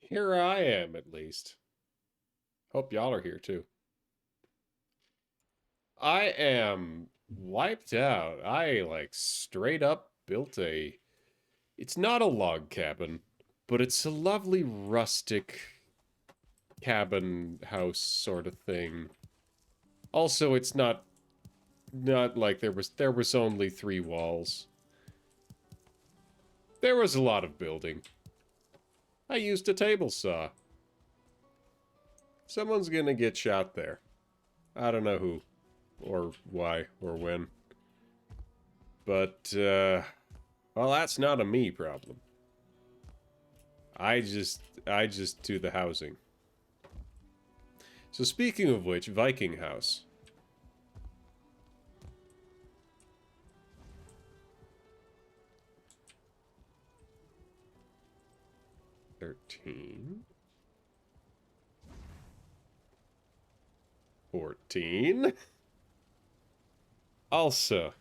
Here I am, at least. Hope y'all are here too. I am wiped out. I, like, straight up built a. It's not a log cabin, but it's a lovely rustic cabin house sort of thing. Also, it's not like there was only three walls. There was a lot of building. I used a table saw. Someone's gonna get shot there. I don't know who, or why, or when. But, well, that's not a me problem. I just do the housing. So speaking of which, Viking House. 13. 14. Also,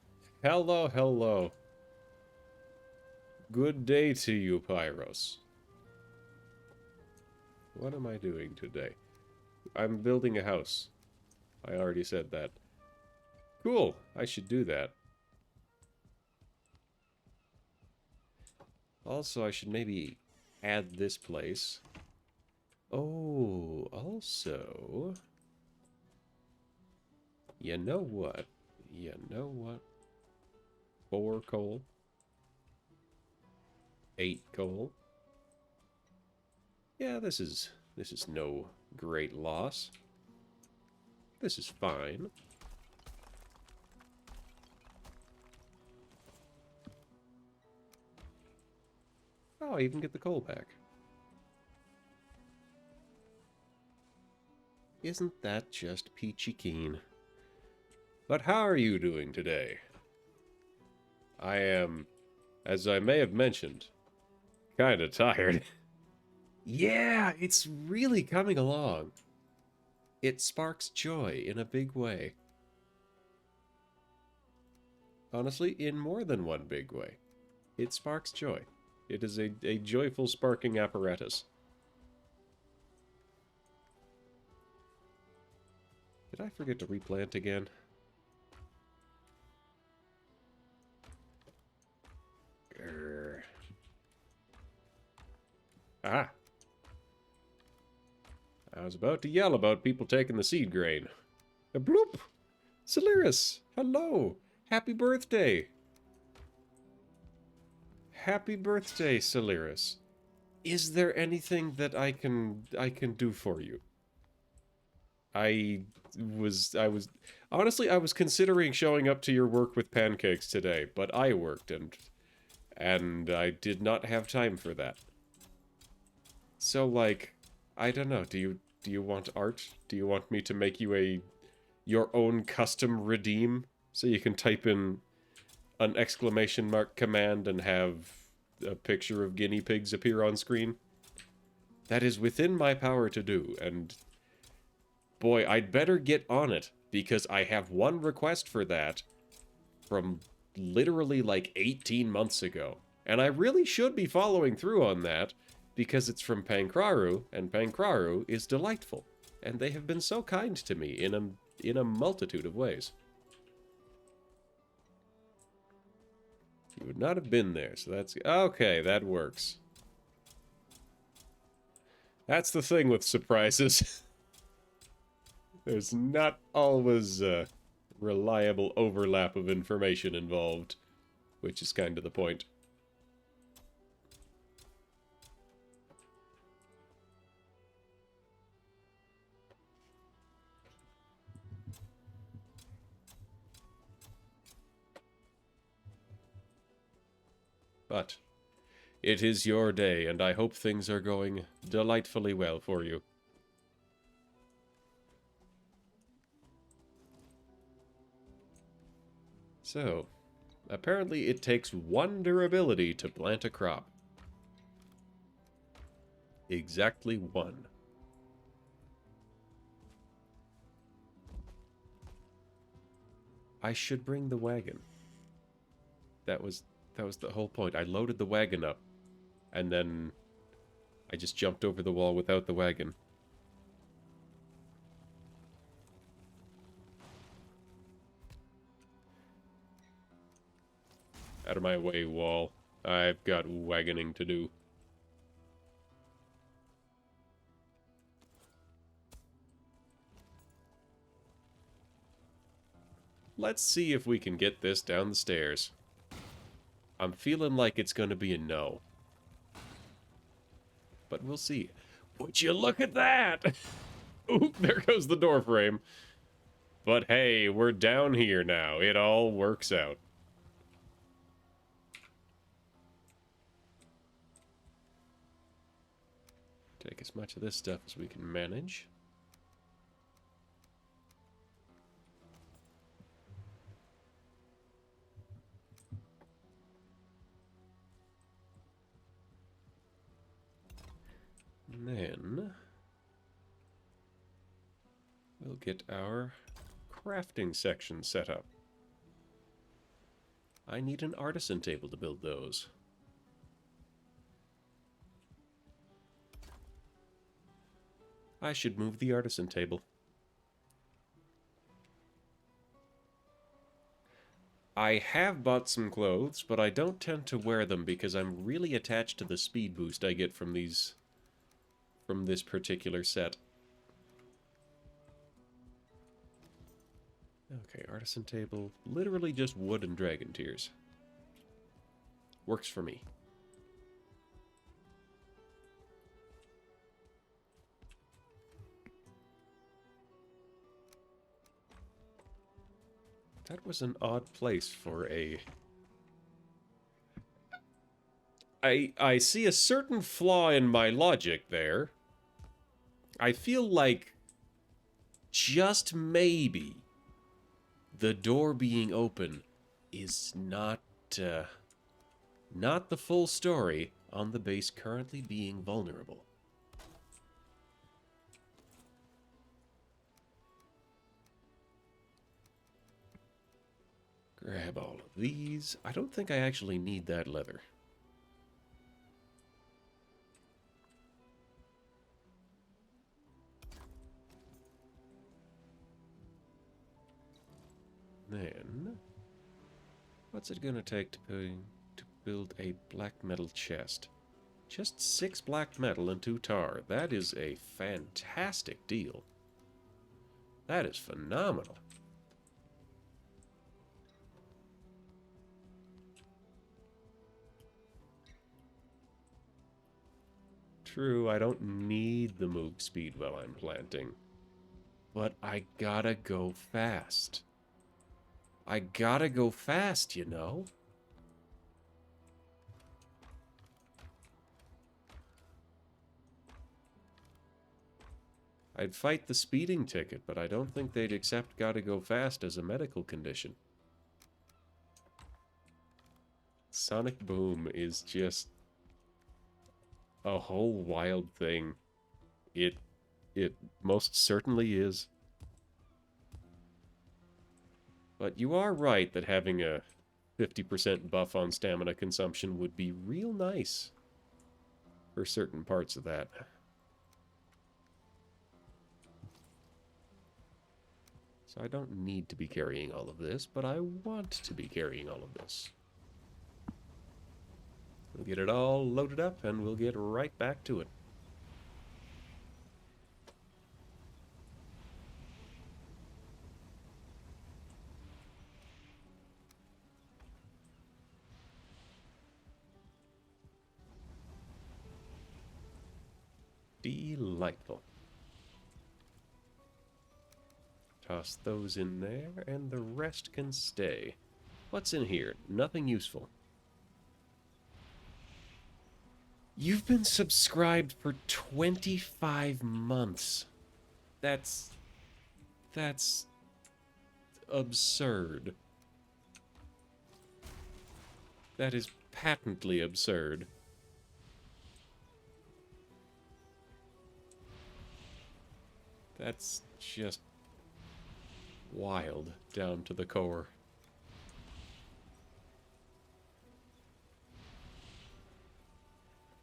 hello, hello. Good day to you, Pyros. What am I doing today? I'm building a house. I already said that. Cool, I should do that. Also, I should maybe add this place. Oh, also... You know what? You know what? 4 coal. 8 coal. Yeah, this is no great loss. This is fine. Oh, I even get the coal back. Isn't that just peachy keen? But how are you doing today? I am, as I may have mentioned, kinda tired. Yeah, it's really coming along. It sparks joy in a big way. Honestly, in more than one big way. It sparks joy. It is a joyful sparking apparatus. Did I forget to replant again? Grr. Ah! I was about to yell about people taking the seed grain. A bloop! Celeris! Hello! Happy birthday! Happy birthday, Celeris. Is there anything that I can do for you? I was honestly I was considering showing up to your work with pancakes today, but I worked and I did not have time for that. So like, I don't know, do you want art? Do you want me to make you a your own custom redeem so you can type in an exclamation mark command and have a picture of guinea pigs appear on screen? That is within my power to do, and boy, I'd better get on it, because I have one request for that from literally like 18 months ago. And I really should be following through on that, because it's from Pankraru, and Pankraru is delightful. And they have been so kind to me in a multitude of ways. You would not have been there, so that's... Okay, that works. That's the thing with surprises. There's not always a reliable overlap of information involved, which is kind of the point. But it is your day, and I hope things are going delightfully well for you. So, apparently it takes 1 durability to plant a crop. Exactly 1. I should bring the wagon. That was that was the whole point. I loaded the wagon up, and then I just jumped over the wall without the wagon. Out of my way, wall. I've got wagoning to do. Let's see if we can get this down the stairs. I'm feeling like it's going to be a no. But we'll see. Would you look at that? Ooh, there goes the door frame. But hey, we're down here now. It all works out. Take as much of this stuff as we can manage. And then we'll get our crafting section set up. I need an artisan table to build those. I should move the artisan table. I have bought some clothes, but I don't tend to wear them because I'm really attached to the speed boost I get from this particular set. Okay, artisan table. Literally just wood and dragon tears. Works for me. That was an odd place for a... I see a certain flaw in my logic there. I feel like just maybe the door being open is not the full story on the base currently being vulnerable. Grab all of these. I don't think I actually need that leather. Then, what's it gonna take to build a black metal chest? Just 6 black metal and 2 tar. That is a fantastic deal. That is phenomenal. True, I don't need the move speed while I'm planting. But I gotta go fast. I gotta go fast, you know? I'd fight the speeding ticket, but I don't think they'd accept gotta go fast as a medical condition. Sonic Boom is just a whole wild thing. It most certainly is. But you are right that having a 50% buff on stamina consumption would be real nice for certain parts of that. So I don't need to be carrying all of this, but I want to be carrying all of this. We'll get it all loaded up, and we'll get right back to it. Delightful. Toss those in there, and the rest can stay. What's in here? Nothing useful. You've been subscribed for 25 months. That's absurd. That is patently absurd. That's just wild down to the core.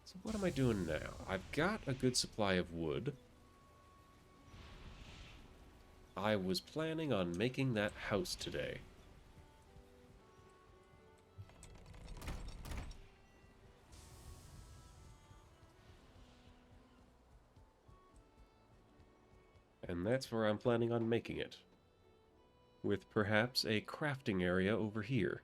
So what am I doing now? I've got a good supply of wood. I was planning on making that house today. And that's where I'm planning on making it. With perhaps a crafting area over here.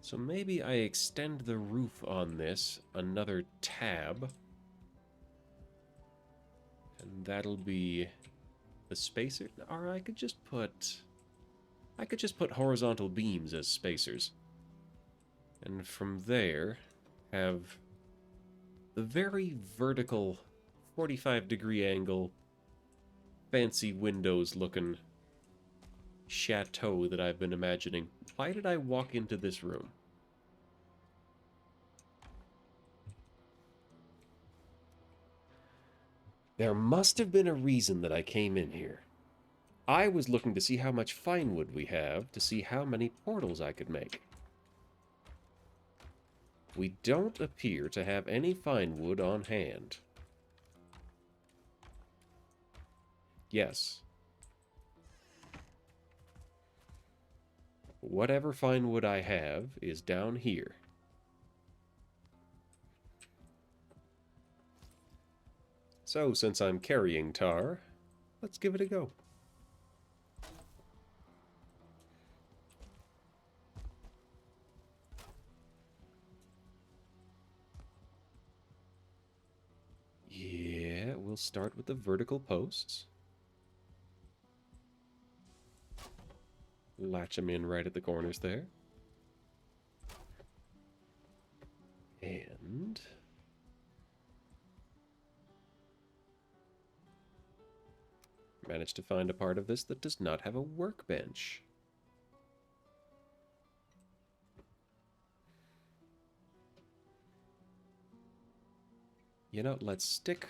So maybe I extend the roof on this another tab. And that'll be the spacer. Or I could just put horizontal beams as spacers. And from there have the very vertical 45-degree angle fancy windows looking chateau that I've been imagining. Why did I walk into this room? There must have been a reason that I came in here. I was looking to see how much fine wood we have, to see how many portals I could make. We don't appear to have any fine wood on hand. Yes. Whatever fine wood I have is down here. So, since I'm carrying tar, let's give it a go. Yeah, we'll start with the vertical posts. Latch them in right at the corners there. And managed to find a part of this that does not have a workbench. You know, let's stick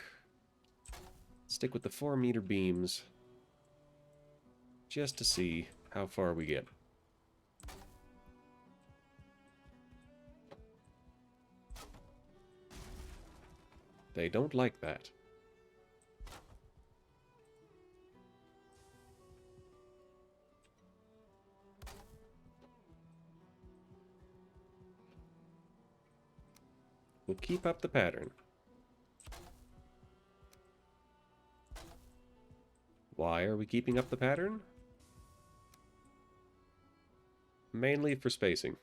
with the 4-meter beams just to see how far we get. They don't like that. We'll keep up the pattern. Why are we keeping up the pattern? Mainly for spacing.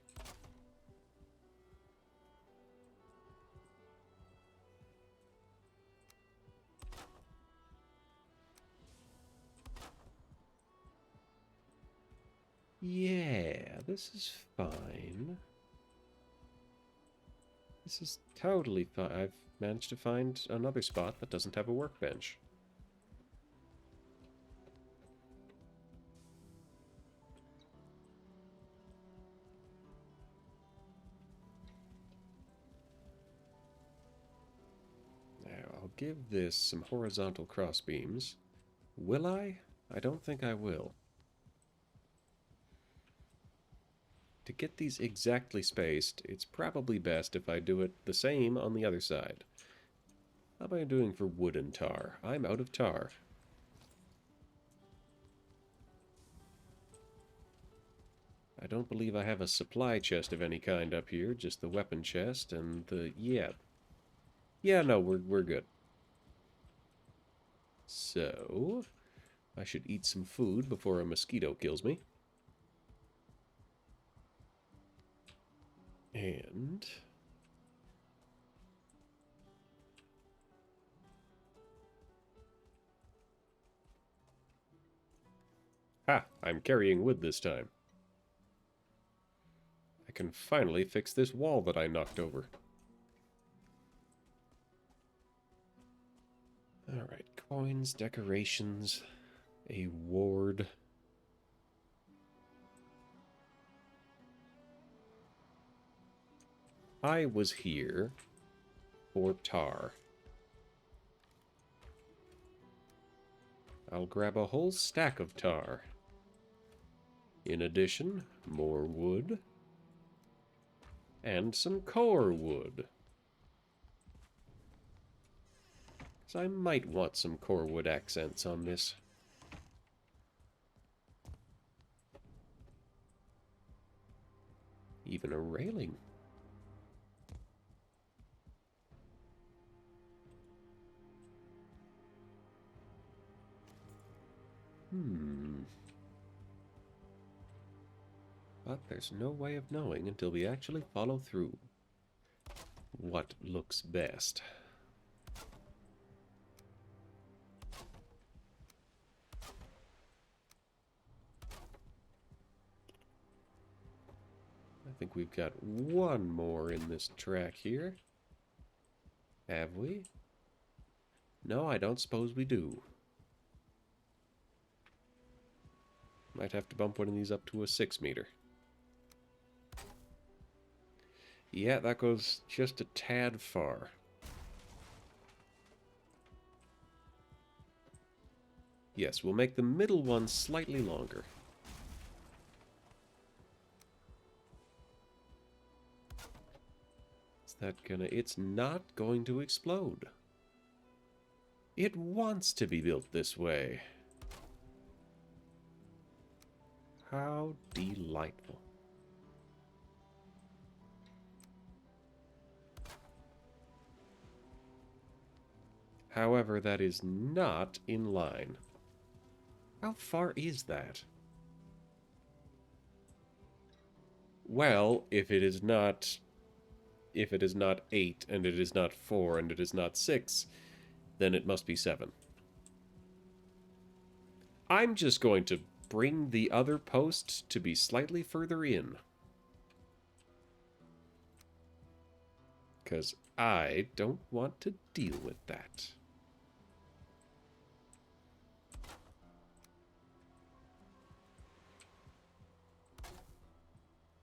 Yeah, this is fine. This is totally fine. I've managed to find another spot that doesn't have a workbench. Now, I'll give this some horizontal cross beams. Will I? I don't think I will. To get these exactly spaced, it's probably best if I do it the same on the other side. How am I doing for wood and tar? I'm out of tar. I don't believe I have a supply chest of any kind up here, just the weapon chest and the... yeah. Yeah, no, we're good. So, I should eat some food before a mosquito kills me. And... ha! I'm carrying wood this time. I can finally fix this wall that I knocked over. Alright, coins, decorations, a ward. I was here for tar. I'll grab a whole stack of tar. In addition, more wood. And some core wood. So I might want some core wood accents on this. Even a railing. But there's no way of knowing until we actually follow through what looks best. I think we've got one more in this track here. Have we? No, I don't suppose we do. Might have to bump one of these up to a 6 meter. Yeah, that goes just a tad far. Yes, we'll make the middle one slightly longer. Is that gonna... It's not going to explode. It wants to be built this way. How delightful. However, that is not in line. How far is that? Well, if it is not 8, and it is not 4, and it is not 6, then it must be 7. I'm just going to bring the other post to be slightly further in. Because I don't want to deal with that.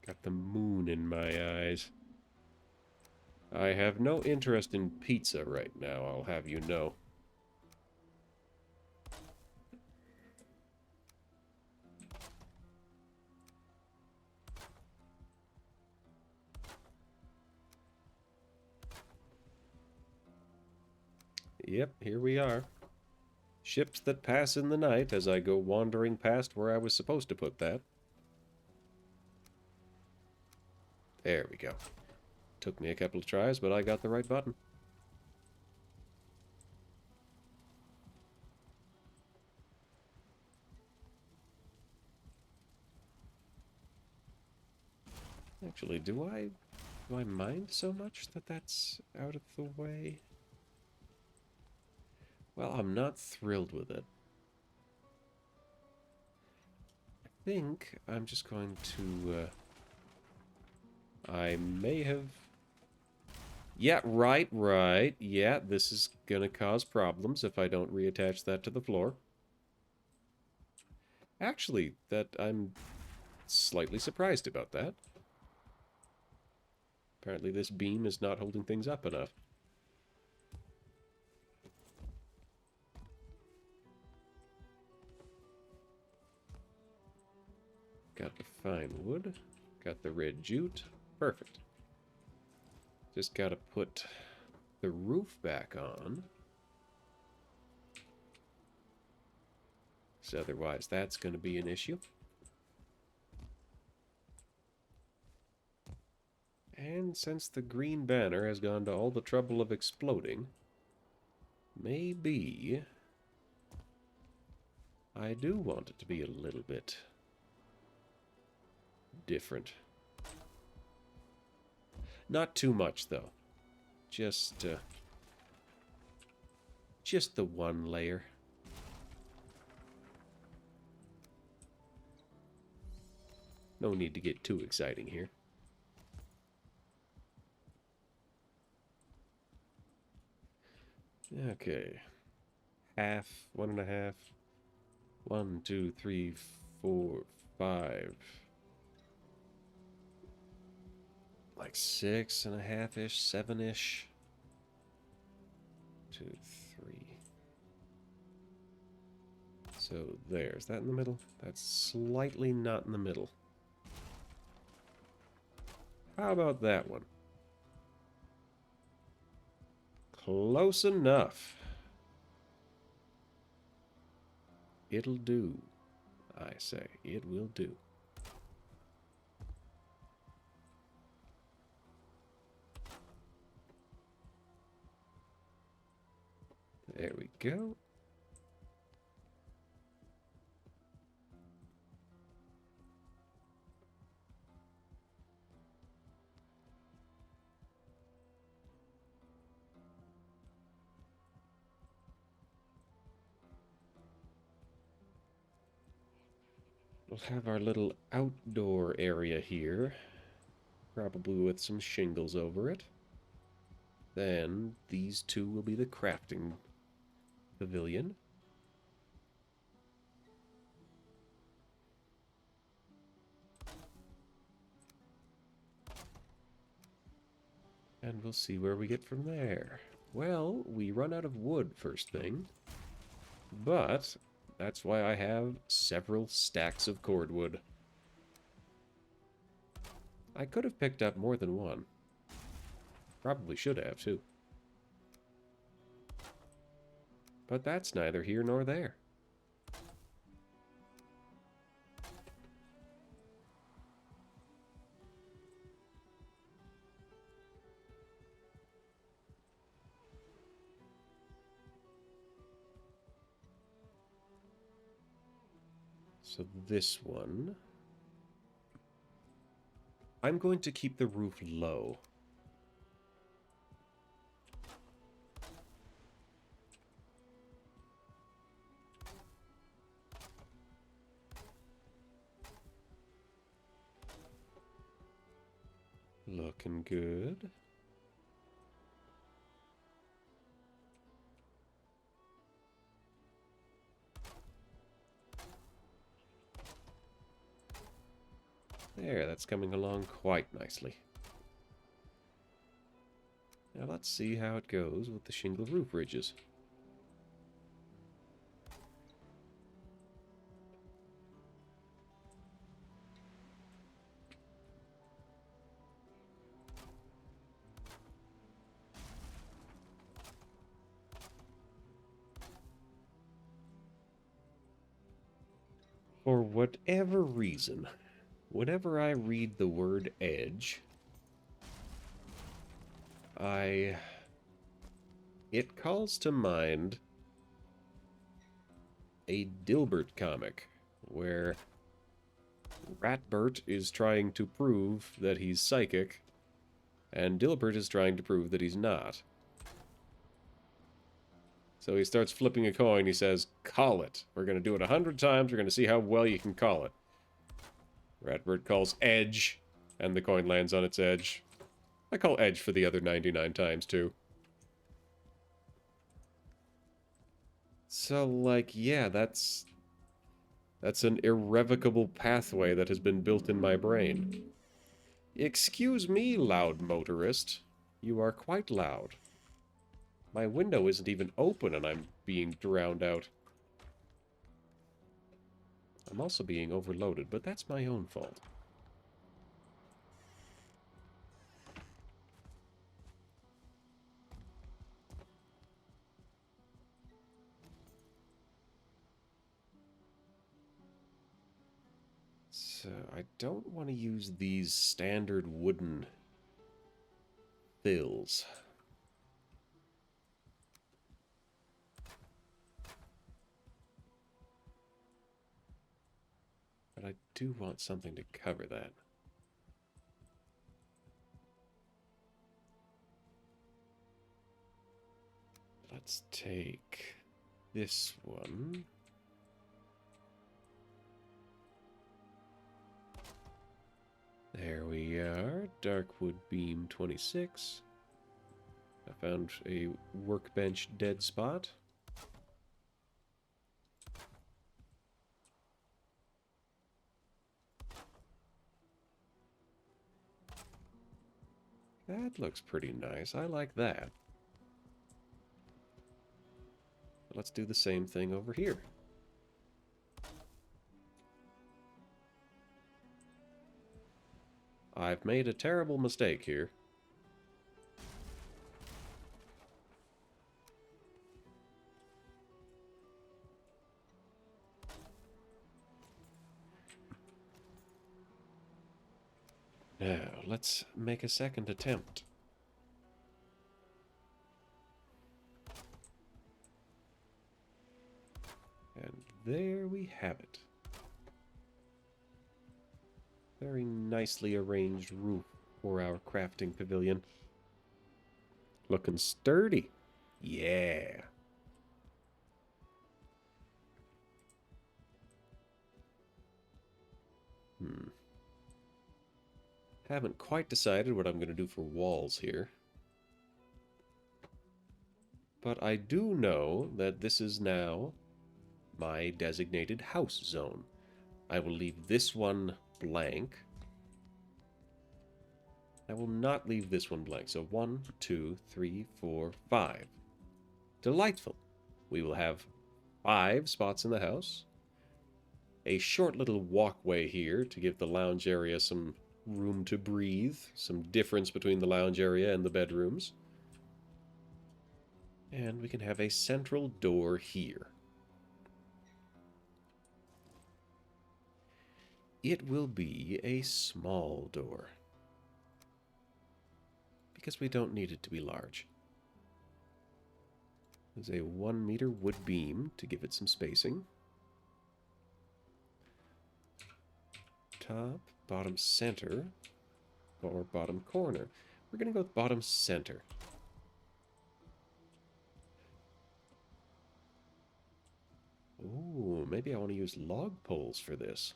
Got the moon in my eyes. I have no interest in pizza right now, I'll have you know. Yep, here we are. Ships that pass in the night as I go wandering past where I was supposed to put that. There we go. Took me a couple of tries, but I got the right button. Actually, do I mind so much that that's out of the way? Well, I'm not thrilled with it. I think I'm just going to, I may have... Yeah, right. Yeah, this is gonna cause problems if I don't reattach that to the floor. Actually, I'm slightly surprised about that. Apparently this beam is not holding things up enough. Got the fine wood. Got the red jute. Perfect. Just gotta put the roof back on. So otherwise that's gonna be an issue. And since the green banner has gone to all the trouble of exploding, maybe I do want it to be a little bit different. Not too much, though. Just the one layer. No need to get too exciting here. Okay. Half, 1.5. 1, 2, 3, 4, 5. Like 6.5-ish, 7-ish. 2, 3. So there's that in the middle. That's slightly not in the middle. How about that one? Close enough. It'll do. I say, it will do. There we go. We'll have our little outdoor area here, probably with some shingles over it. Then these two will be the crafting pavilion. And we'll see where we get from there. Well, we run out of wood first thing, but that's why I have several stacks of cordwood. I could have picked up more than one. Probably should have, too. But that's neither here nor there. So this one... I'm going to keep the roof low. Looking good. There, that's coming along quite nicely. Now let's see how it goes with the shingle roof ridges. For whatever reason, whenever I read the word edge, it calls to mind a Dilbert comic, where Ratbert is trying to prove that he's psychic, and Dilbert is trying to prove that he's not. So he starts flipping a coin, he says, "Call it. We're going to do it 100 times, we're going to see how well you can call it." Ratbert calls edge, and the coin lands on its edge. I call edge for the other 99 times, too. So, like, yeah, that's an irrevocable pathway that has been built in my brain. Excuse me, loud motorist. You are quite loud. My window isn't even open and I'm being drowned out. I'm also being overloaded, but that's my own fault. So, I don't want to use these standard wooden fills. But I do want something to cover that. Let's take this one. There we are. Darkwood beam 26. I found a workbench dead spot. That looks pretty nice. I like that. Let's do the same thing over here. I've made a terrible mistake here. Now, let's make a second attempt. And there we have it. Very nicely arranged roof for our crafting pavilion. Looking sturdy. Yeah. Haven't quite decided what I'm going to do for walls here. But I do know that this is now my designated house zone. I will leave this one blank. I will not leave this one blank. So 1, 2, 3, 4, 5. Delightful. We will have 5 spots in the house. A short little walkway here to give the lounge area some room to breathe. Some difference between the lounge area and the bedrooms. And we can have a central door here. It will be a small door, because we don't need it to be large. There's a 1-meter wood beam to give it some spacing. Top, bottom center, or bottom corner. We're going to go with bottom center. Ooh, maybe I want to use log poles for this.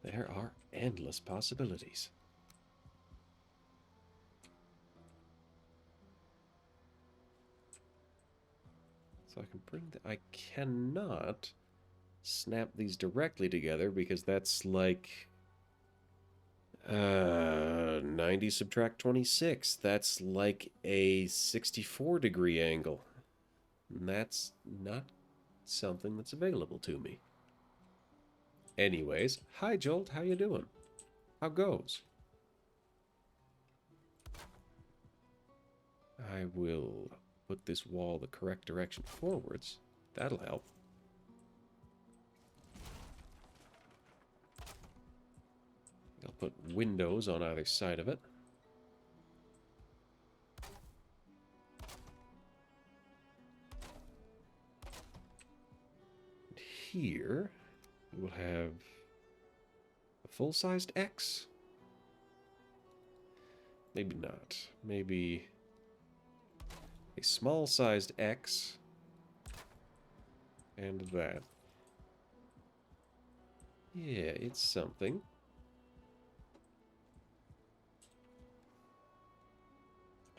There are endless possibilities. So I can bring the... I cannot snap these directly together because that's like... 90 subtract 26. That's like a 64-degree angle. And that's not something that's available to me. Anyways, hi Jolt, how you doing? How goes? I will put this wall the correct direction forwards. That'll help. I'll put windows on either side of it. And here, we'll have a full-sized X. Maybe not. Maybe a small-sized X. And that. Yeah, it's something.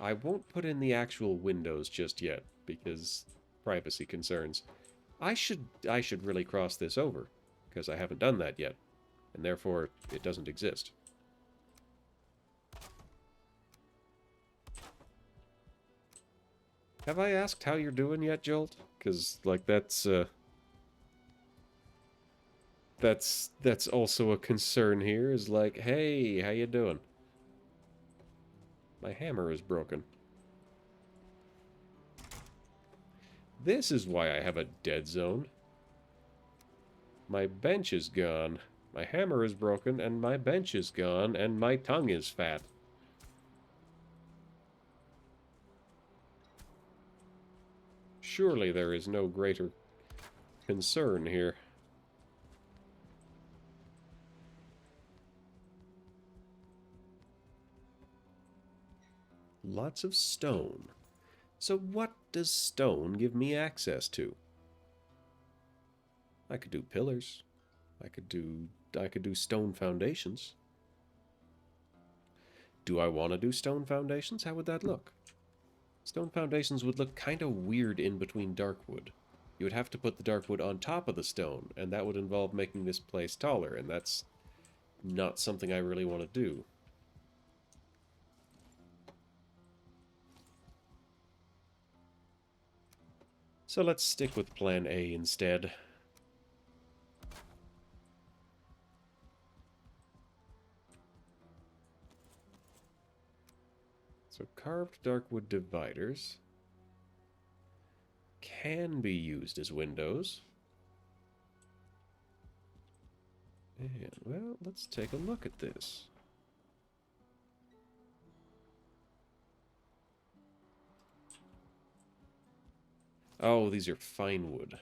I won't put in the actual windows just yet, because privacy concerns. I should really cross this over, because I haven't done that yet, and therefore it doesn't exist. Have I asked how you're doing yet, Jolt? Because, like, that's also a concern here, is like, hey, how you doing? My hammer is broken. This is why I have a dead zone. My bench is gone. My hammer is broken, and my bench is gone, and my tongue is fat. Surely there is no greater concern here. Lots of stone. So what does stone give me access to? I could do pillars. I could do stone foundations. Do I want to do stone foundations? How would that look? Stone foundations would look kind of weird in between dark wood. You would have to put the dark wood on top of the stone, and that would involve making this place taller, and that's not something I really want to do. So let's stick with plan A instead. So carved darkwood dividers can be used as windows. And, well, let's take a look at this. Oh, these are fine wood.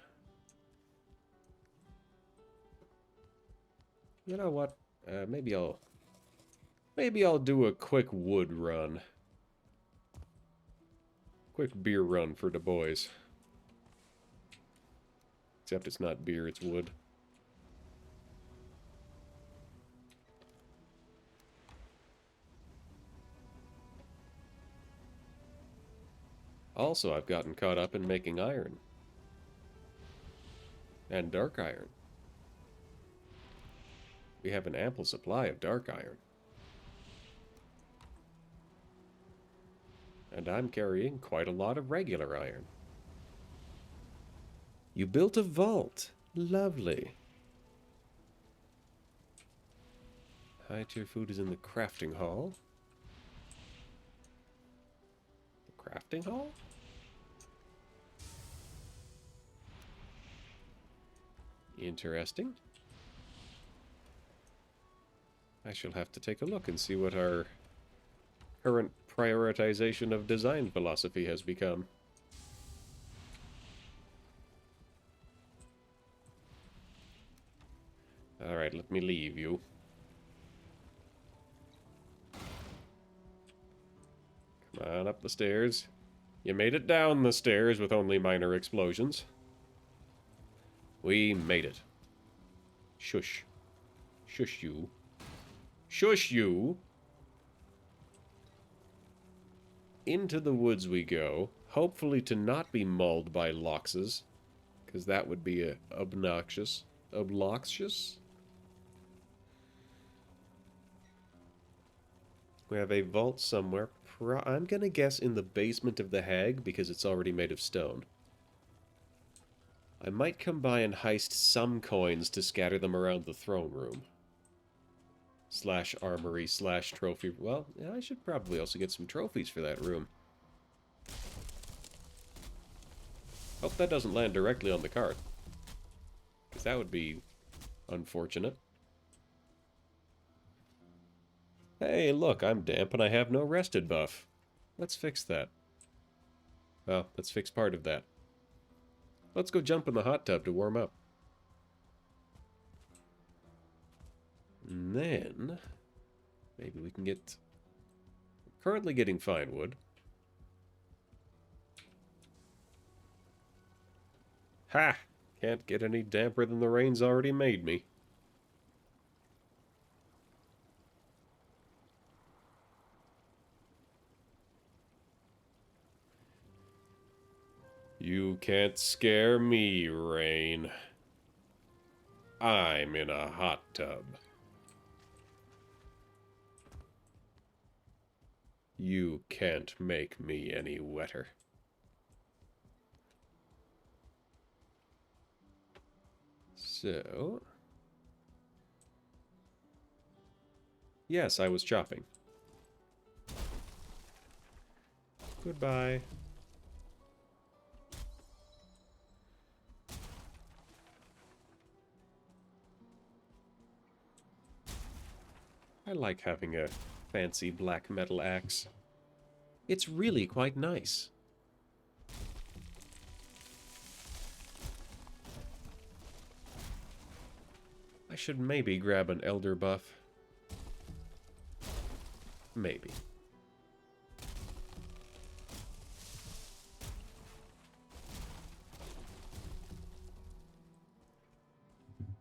You know what? Maybe I'll do a quick wood run. Quick beer run for the boys. Except it's not beer, it's wood. Also, I've gotten caught up in making iron. And dark iron. We have an ample supply of dark iron. And I'm carrying quite a lot of regular iron. You built a vault. Lovely. High-tier food is in the crafting hall. The crafting hall? Interesting. I shall have to take a look and see what our current prioritization of design philosophy has become. Alright, let me leave you. Come on up the stairs. You made it down the stairs with only minor explosions. We made it. Shush. Shush you. Shush you! Into the woods we go, hopefully to not be mauled by loxes, because that would be obnoxious. Obnoxious? We have a vault somewhere. I'm gonna guess in the basement of the Hag, because it's already made of stone. I might come by and heist some coins to scatter them around the throne room. Slash armory, slash trophy. Well, yeah, I should probably also get some trophies for that room. Hope that doesn't land directly on the cart. Because that would be unfortunate. Hey, look, I'm damp and I have no rested buff. Let's fix that. Well, let's fix part of that. Let's go jump in the hot tub to warm up. And then, maybe we can get... I'm currently getting fine wood. Ha! Can't get any damper than the rain's already made me. You can't scare me, rain. I'm in a hot tub. You can't make me any wetter. So... Yes, I was chopping. Goodbye. I like having a fancy black metal axe. It's really quite nice. I should maybe grab an elder buff. Maybe.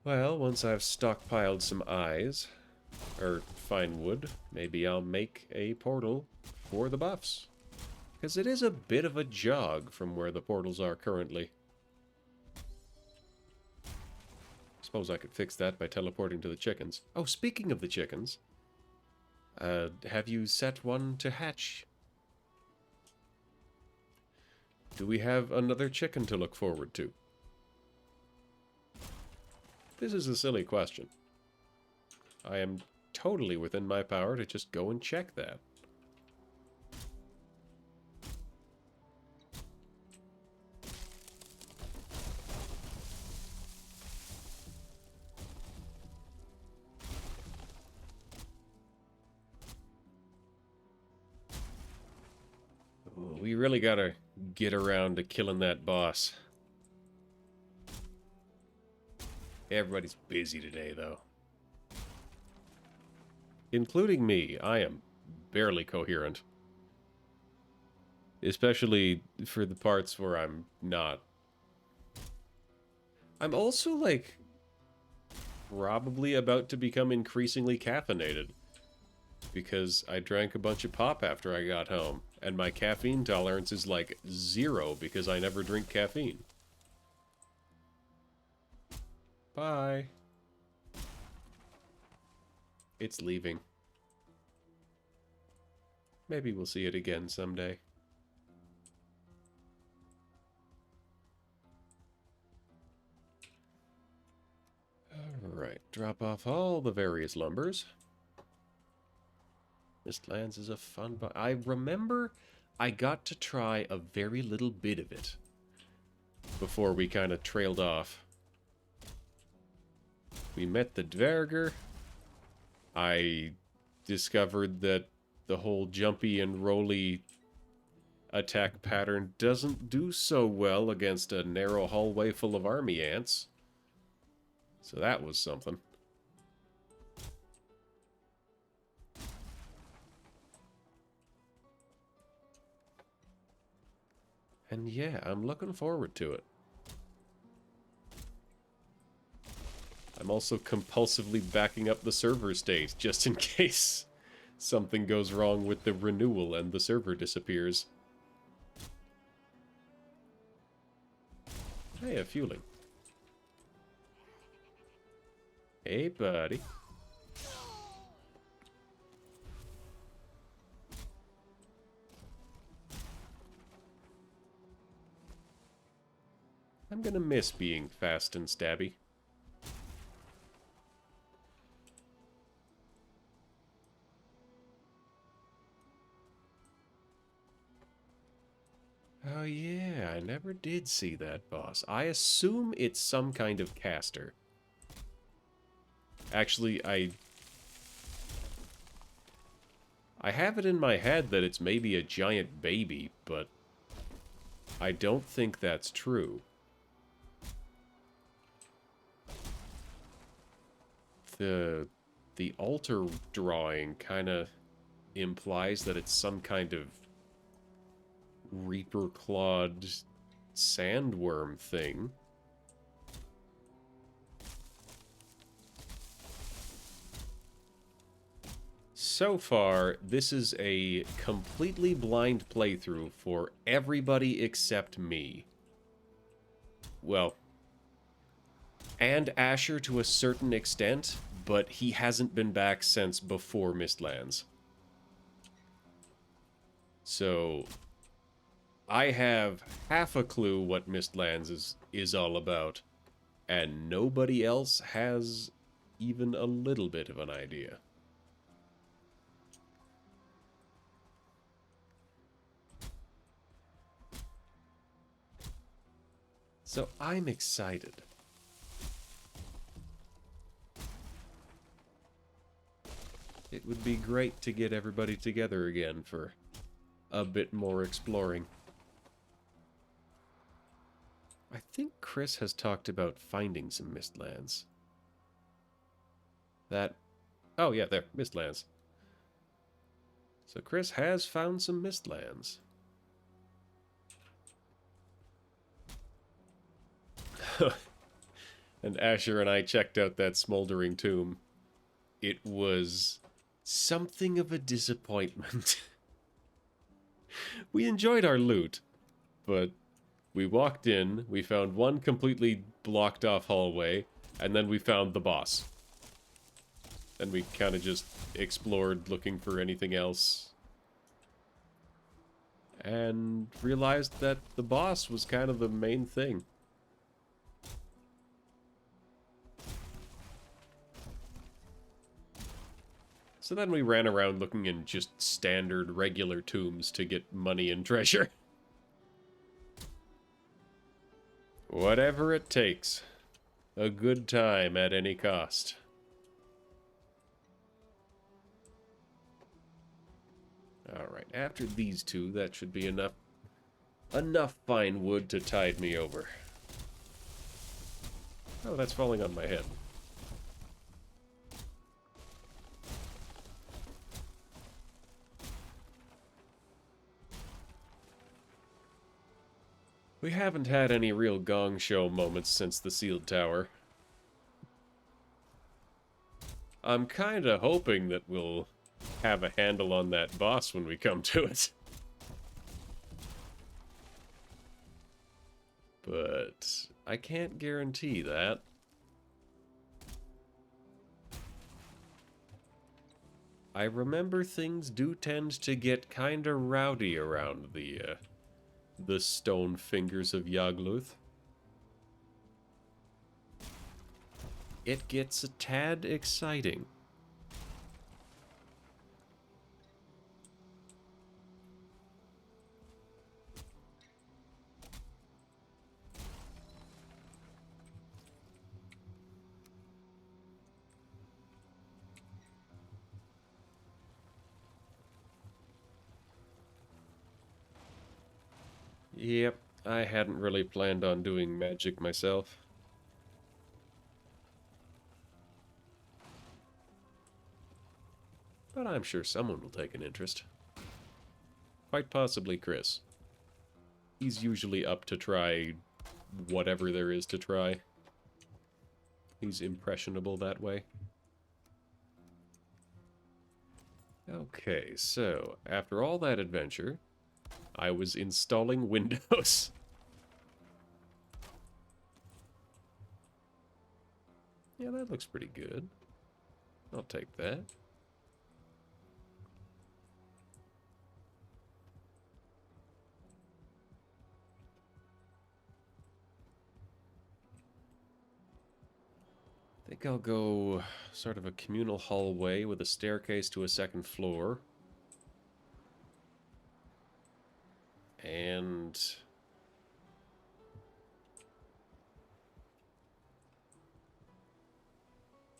Well, once I've stockpiled some eyes, or fine wood, maybe I'll make a portal for the buffs. Because it is a bit of a jog from where the portals are currently. Suppose I could fix that by teleporting to the chickens. Oh, speaking of the chickens, have you set one to hatch? Do we have another chicken to look forward to? This is a silly question. I am totally within my power to just go and check that. really gotta get around to killing that boss. Everybody's busy today, though. Including me. I am barely coherent. Especially for the parts where I'm not. I'm also, like, probably about to become increasingly caffeinated. Because I drank a bunch of pop after I got home. And my caffeine tolerance is, like, 0 because I never drink caffeine. Bye. It's leaving. Maybe we'll see it again someday. Alright, drop off all the various lumbers. Mistlands is a fun... I remember I got to try a very little bit of it before we kind of trailed off. We met the Dverger. I discovered that the whole jumpy and rolly attack pattern doesn't do so well against a narrow hallway full of army ants. So that was something. And yeah, I'm looking forward to it. I'm also compulsively backing up the server state, just in case something goes wrong with the renewal and the server disappears. Hey, a fueling. Hey, buddy. I'm gonna miss being fast and stabby. Oh yeah, I never did see that boss. I assume it's some kind of caster. Actually, I have it in my head that it's maybe a giant baby, but I don't think that's true. The altar drawing kind of implies that it's some kind of reaper-clawed sandworm thing. So far, this is a completely blind playthrough for everybody except me. Well, and Asher to a certain extent, but he hasn't been back since before Mistlands. So I have half a clue what Mistlands is all about, and nobody else has even a little bit of an idea. So I'm excited. It would be great to get everybody together again for a bit more exploring. I think Chris has talked about finding some Mistlands. Oh yeah, there, Mistlands. So Chris has found some Mistlands. And Asher and I checked out that smoldering tomb. It was something of a disappointment. We enjoyed our loot, but we walked in, we found one completely blocked off hallway, and then we found the boss. And we kind of just explored looking for anything else. And realized that the boss was kind of the main thing. So then we ran around looking in just standard, regular tombs to get money and treasure. Whatever it takes. A good time at any cost. Alright, after these two, that should be enough Enough fine wood to tide me over. Oh, that's falling on my head. We haven't had any real gong show moments since the sealed tower. I'm kinda hoping that we'll have a handle on that boss when we come to it. But I can't guarantee that. I remember things do tend to get kinda rowdy around the stone fingers of Yagluth. It gets a tad exciting. Yep, I hadn't really planned on doing magic myself. But I'm sure someone will take an interest. Quite possibly Chris. He's usually up to try whatever there is to try. He's impressionable that way. Okay, so after all that adventure, I was installing Windows. Yeah, that looks pretty good. I'll take that. I think I'll go sort of a communal hallway with a staircase to a second floor. And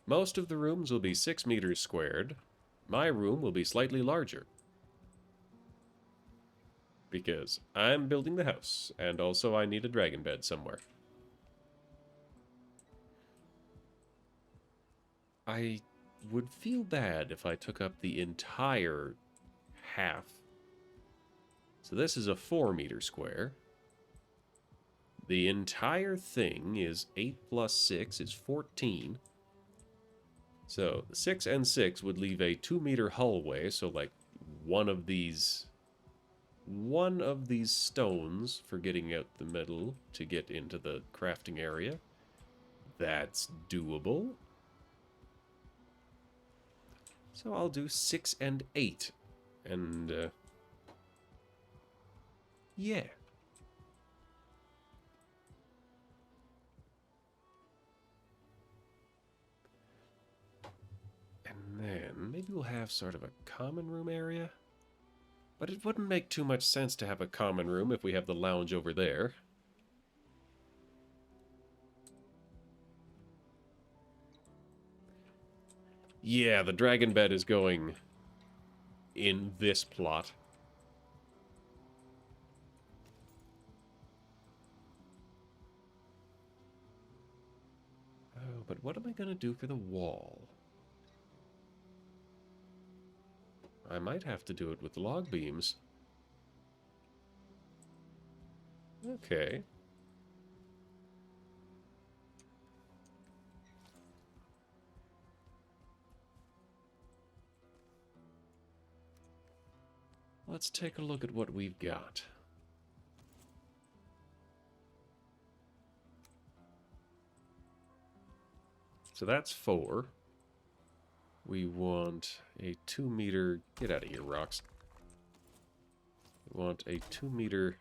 most of the rooms will be 6 meters squared. My room will be slightly larger. Because I'm building the house, and also I need a dragon bed somewhere. I would feel bad if I took up the entire half. So this is a 4-meter square. The entire thing is 8 plus 6 is 14. So 6 and 6 would leave a 2-meter hallway, so like one of these stones for getting out the middle to get into the crafting area. That's doable. So I'll do 6 and 8. And, yeah. And then maybe we'll have sort of a common room area. But it wouldn't make too much sense to have a common room if we have the lounge over there. Yeah, the dragon bed is going in this plot. Oh, but what am I going to do for the wall? I might have to do it with log beams. Okay. Let's take a look at what we've got. So that's 4. We want a 2-meter... Get out of here, rocks. We want a 2-meter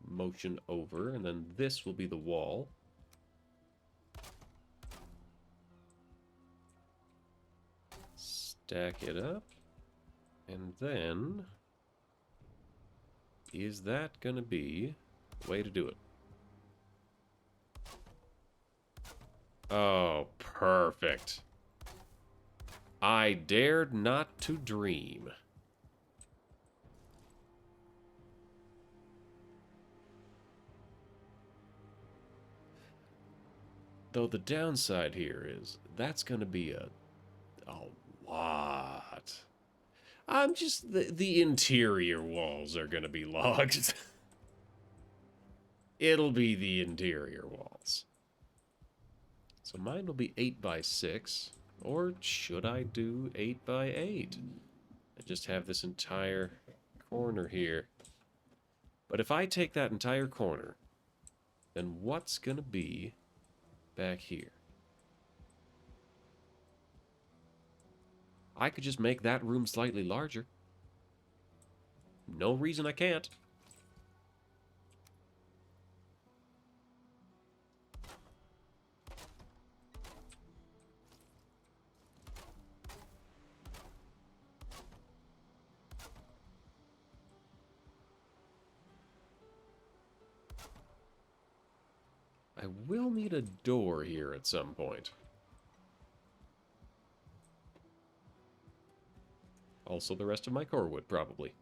motion over, and then this will be the wall. Stack it up. And then... Is that gonna be the way to do it? Oh, perfect. I dared not to dream. Though the downside here is that's going to be a lot. I'm just the interior walls are going to be logged. It'll be the interior walls. So mine will be 8 by 6, or should I do 8 by 8? I just have this entire corner here. But if I take that entire corner, then what's going to be back here? I could just make that room slightly larger. No reason I can't. I will need a door here at some point. Also the rest of my core wood, probably.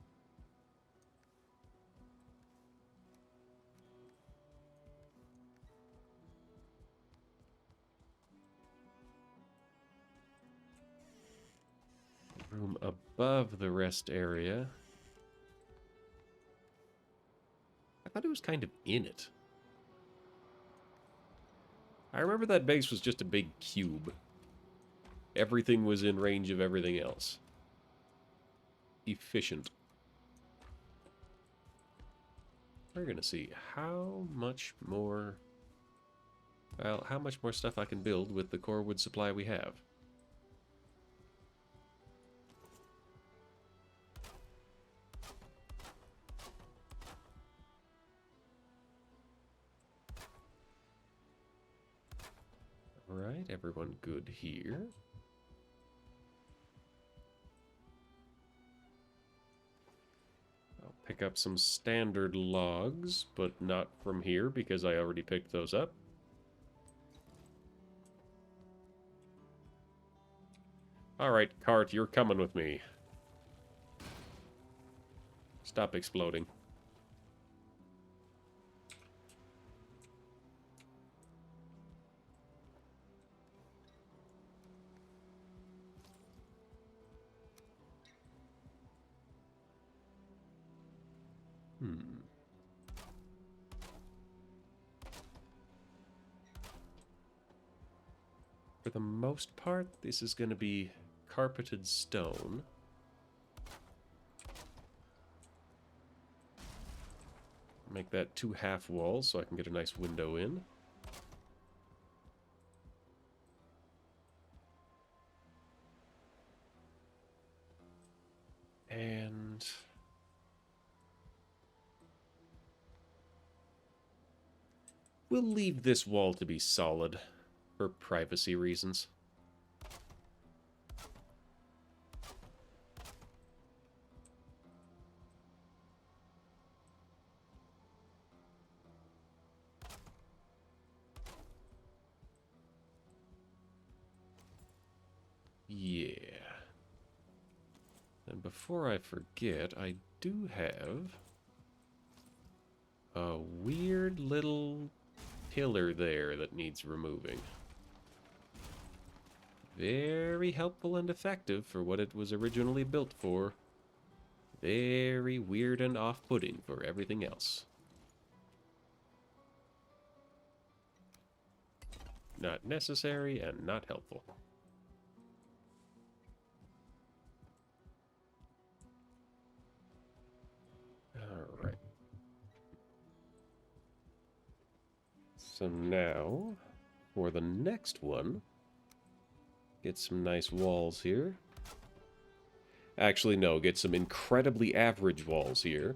Room above the rest area. I thought it was kind of in it. I remember that base was just a big cube. Everything was in range of everything else. Efficient. We're gonna see how much more... Well, how much more stuff I can build with the core wood supply we have. Alright, everyone good here. I'll pick up some standard logs, but not from here because I already picked those up. Alright, cart, you're coming with me. Stop exploding. For the most part, this is going to be carpeted stone. Make that 2 half walls so I can get a nice window in. And... we'll leave this wall to be solid for privacy reasons. Yeah. And before I forget, I do have a weird little pillar there that needs removing. Very helpful and effective for what it was originally built for. Very weird and off-putting for everything else. Not necessary and not helpful. Alright. So now, for the next one, get some nice walls here. Actually, no, get some incredibly average walls here.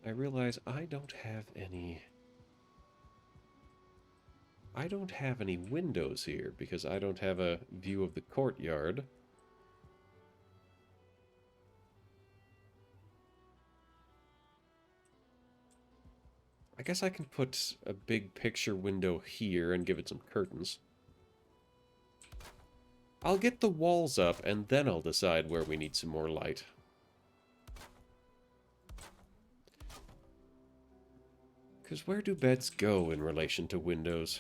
I realize I don't have any windows here because I don't have a view of the courtyard. I guess I can put a big picture window here and give it some curtains. I'll get the walls up, and then I'll decide where we need some more light. Because where do beds go in relation to windows?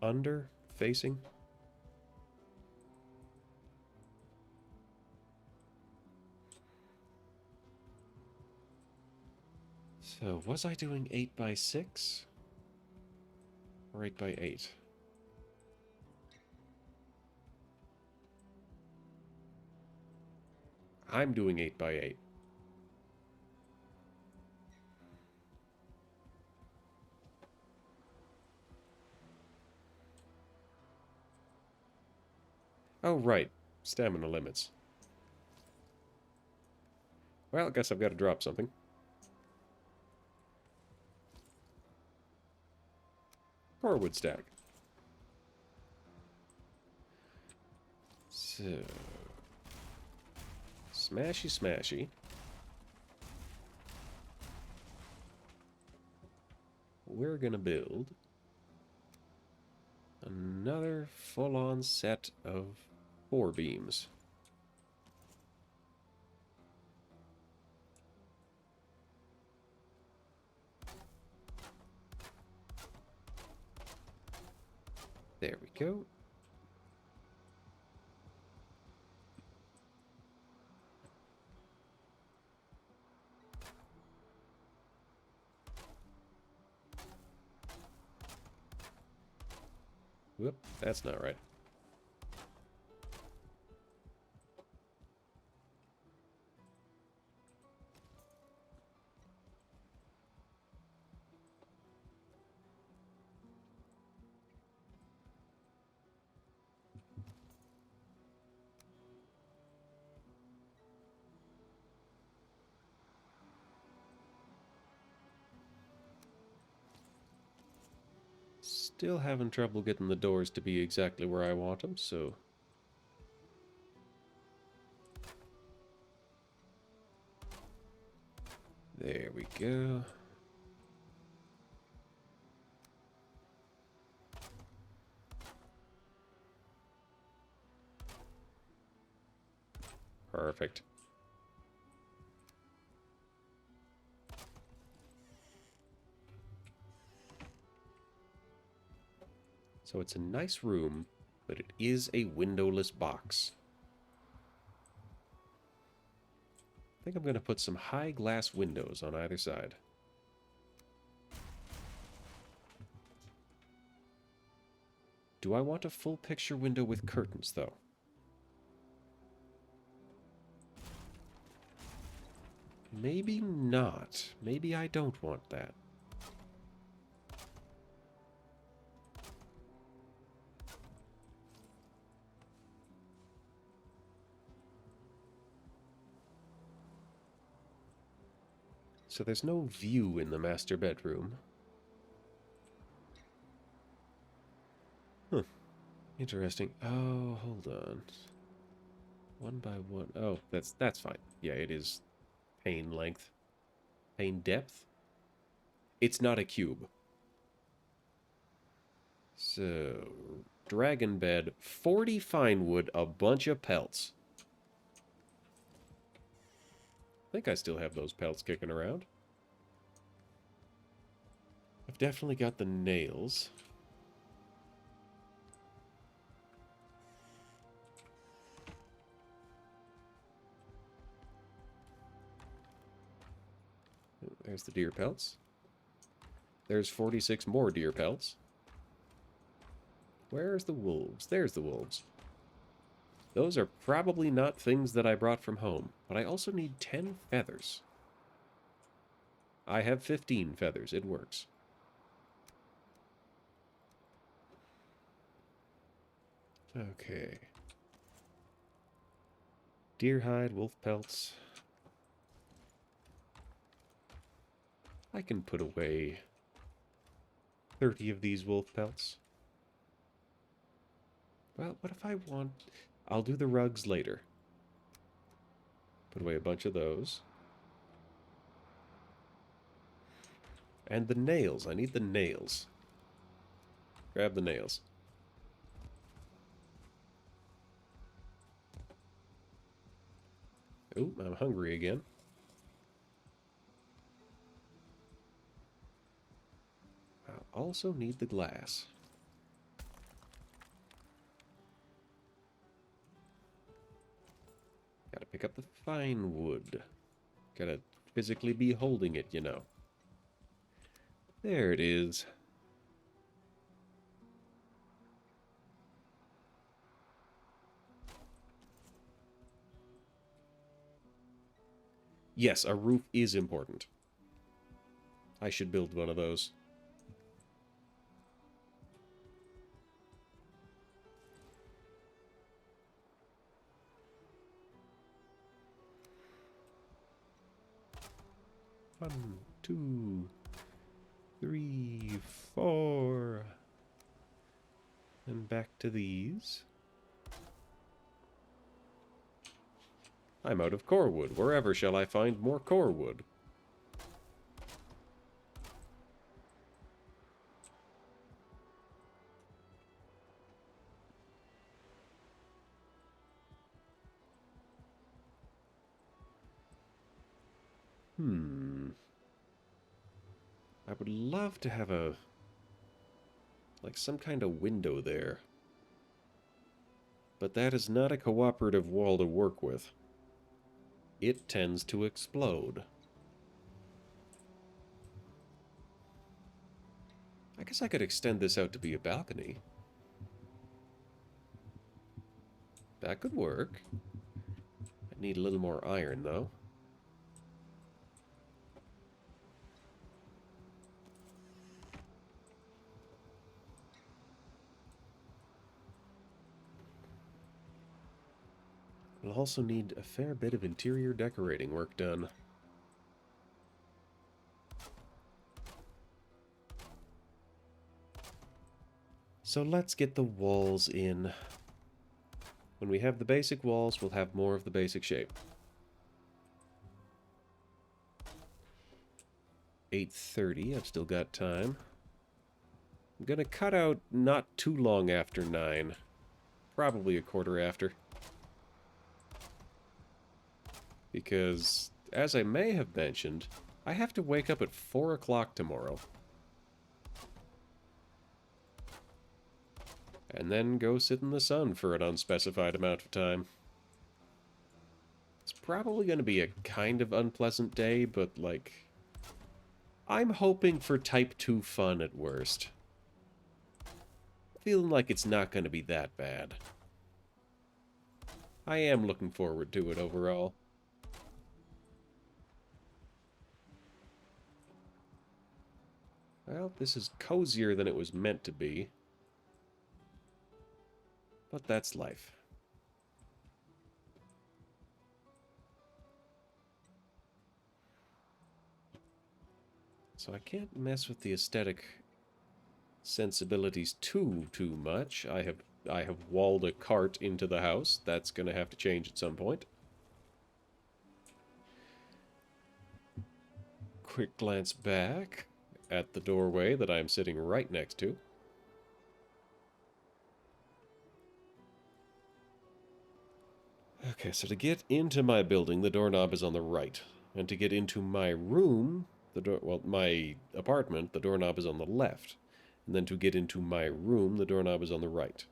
Under? Facing? So, was I doing 8 by 6? Or 8 by 8? I'm doing 8 by 8. Oh, right. Stamina limits. Well, I guess I've got to drop something. Forward stack. So... Smashy, smashy. We're gonna build another full-on set of 4 beams. There we go. Whoop, that's not right. Still having trouble getting the doors to be exactly where I want them, so... There we go. Perfect. So it's a nice room, but it is a windowless box. I think I'm going to put some high glass windows on either side. Do I want a full picture window with curtains, though? Maybe not. Maybe I don't want that. So there's no view in the master bedroom. Huh. Interesting. Oh, hold on. 1 by 1. Oh, that's fine. Yeah, it is pane length. Pane depth? It's not a cube. So, dragon bed, 40 fine wood, a bunch of pelts. I think I still have those pelts kicking around. I've definitely got the nails. There's the deer pelts. There's 46 more deer pelts. Where's the wolves? There's the wolves. Those are probably not things that I brought from home, but I also need 10 feathers. I have 15 feathers. It works. Okay. Deer hide, wolf pelts. I can put away 30 of these wolf pelts. Well, what if I want... I'll do the rugs later. Put away a bunch of those. And the nails. I need the nails. Grab the nails. Oh, I'm hungry again. I'll also need the glass. Gotta pick up the fine wood. Gotta physically be holding it, you know. There it is. Yes, a roof is important. I should build one of those. One, two, three, four. And back to these. I'm out of core wood. Wherever shall I find more core wood? I would love to have a... like some kind of window there. But that is not a cooperative wall to work with. It tends to explode. I guess I could extend this out to be a balcony. That could work. I need a little more iron, though. We'll also need a fair bit of interior decorating work done. So let's get the walls in. When we have the basic walls, we'll have more of the basic shape. 8:30, I've still got time. I'm gonna cut out not too long after 9. Probably a quarter after. Because, as I may have mentioned, I have to wake up at 4 o'clock tomorrow. And then go sit in the sun for an unspecified amount of time. It's probably going to be a kind of unpleasant day, but, like... I'm hoping for Type 2 fun at worst. Feeling like it's not going to be that bad. I am looking forward to it overall. Well, this is cozier than it was meant to be. But that's life. So I can't mess with the aesthetic sensibilities too much. I have walled a cart into the house. That's going to have to change at some point. Quick glance back at the doorway that I'm sitting right next to. Okay, so to get into my building, the doorknob is on the right. And to get into my room, my apartment, the doorknob is on the left. And then to get into my room, the doorknob is on the right.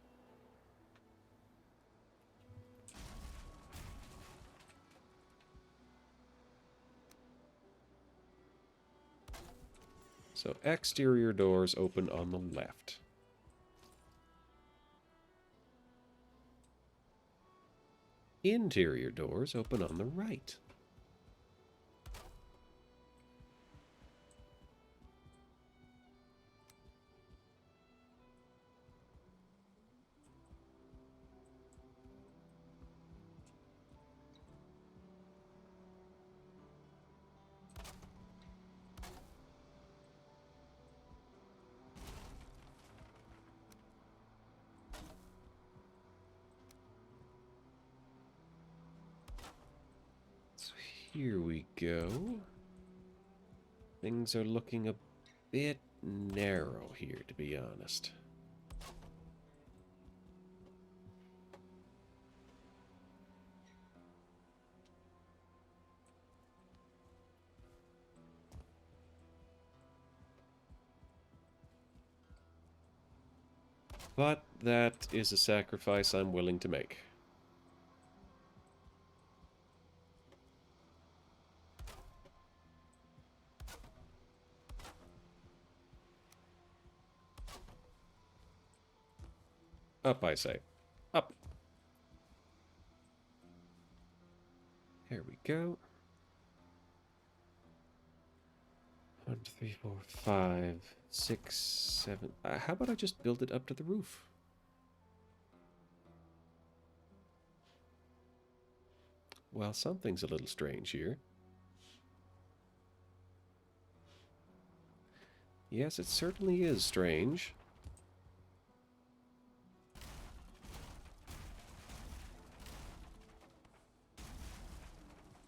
So exterior doors open on the left. Interior doors open on the right. Here we go. Things are looking a bit narrow here, to be honest. But that is a sacrifice I'm willing to make. Up, I say. Up. There we go. 1, 2, 3, 4, 5, 6, 7. How about I just build it up to the roof? Well, something's a little strange here. Yes, it certainly is strange.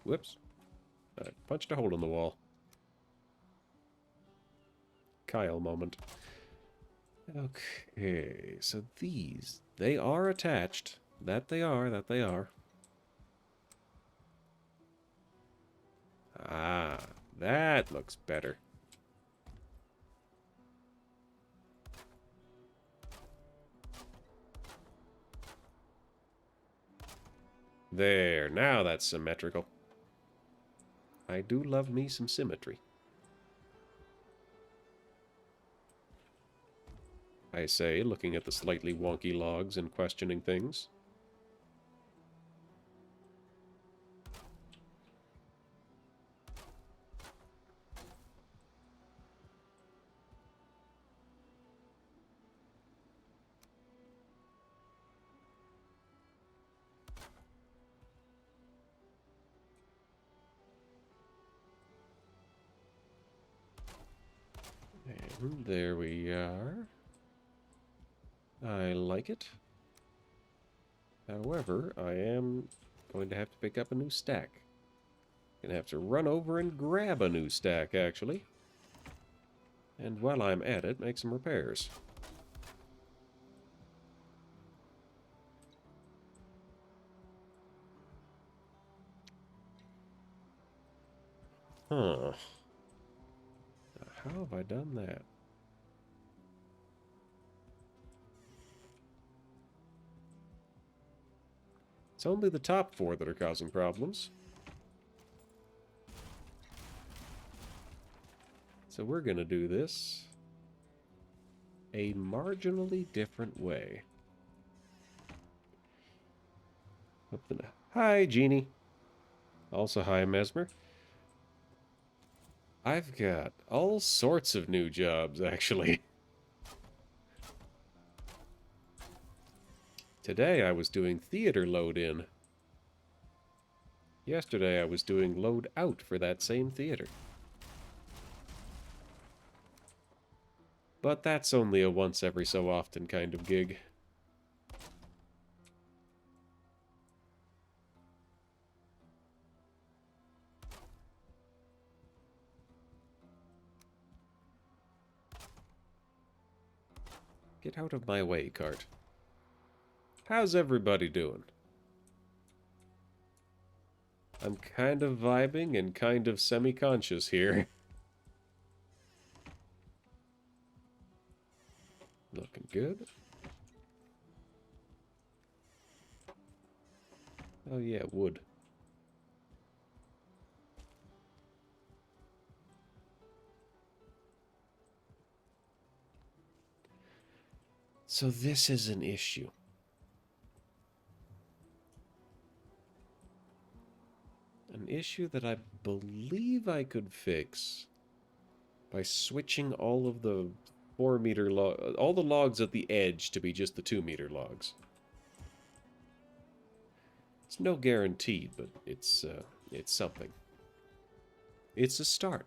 Whoops. I punched a hole in the wall. Kyle moment. Okay, so these, they are attached. That they are, that they are. Ah, that looks better. There, now that's symmetrical. I do love me some symmetry. I say, looking at the slightly wonky logs and questioning things. And there we are. I like it. However, I am going to have to pick up a new stack. Gonna have to run over and grab a new stack, actually. And while I'm at it, make some repairs. Huh. Now, how have I done that? It's only the top 4 that are causing problems. So we're going to do this a marginally different way. Hi, Jeannie. Also, hi, Mesmer. I've got all sorts of new jobs, actually. Today I was doing theater load-in. Yesterday I was doing load-out for that same theater. But that's only a once every so often kind of gig. Get out of my way, cart. How's everybody doing? I'm kind of vibing and kind of semi-conscious here. Looking good. Oh yeah, wood. So this is an issue. An issue that I believe I could fix by switching all of the 4-meter all the logs at the edge to be just the 2-meter logs. It's no guarantee, but it's something. It's a start.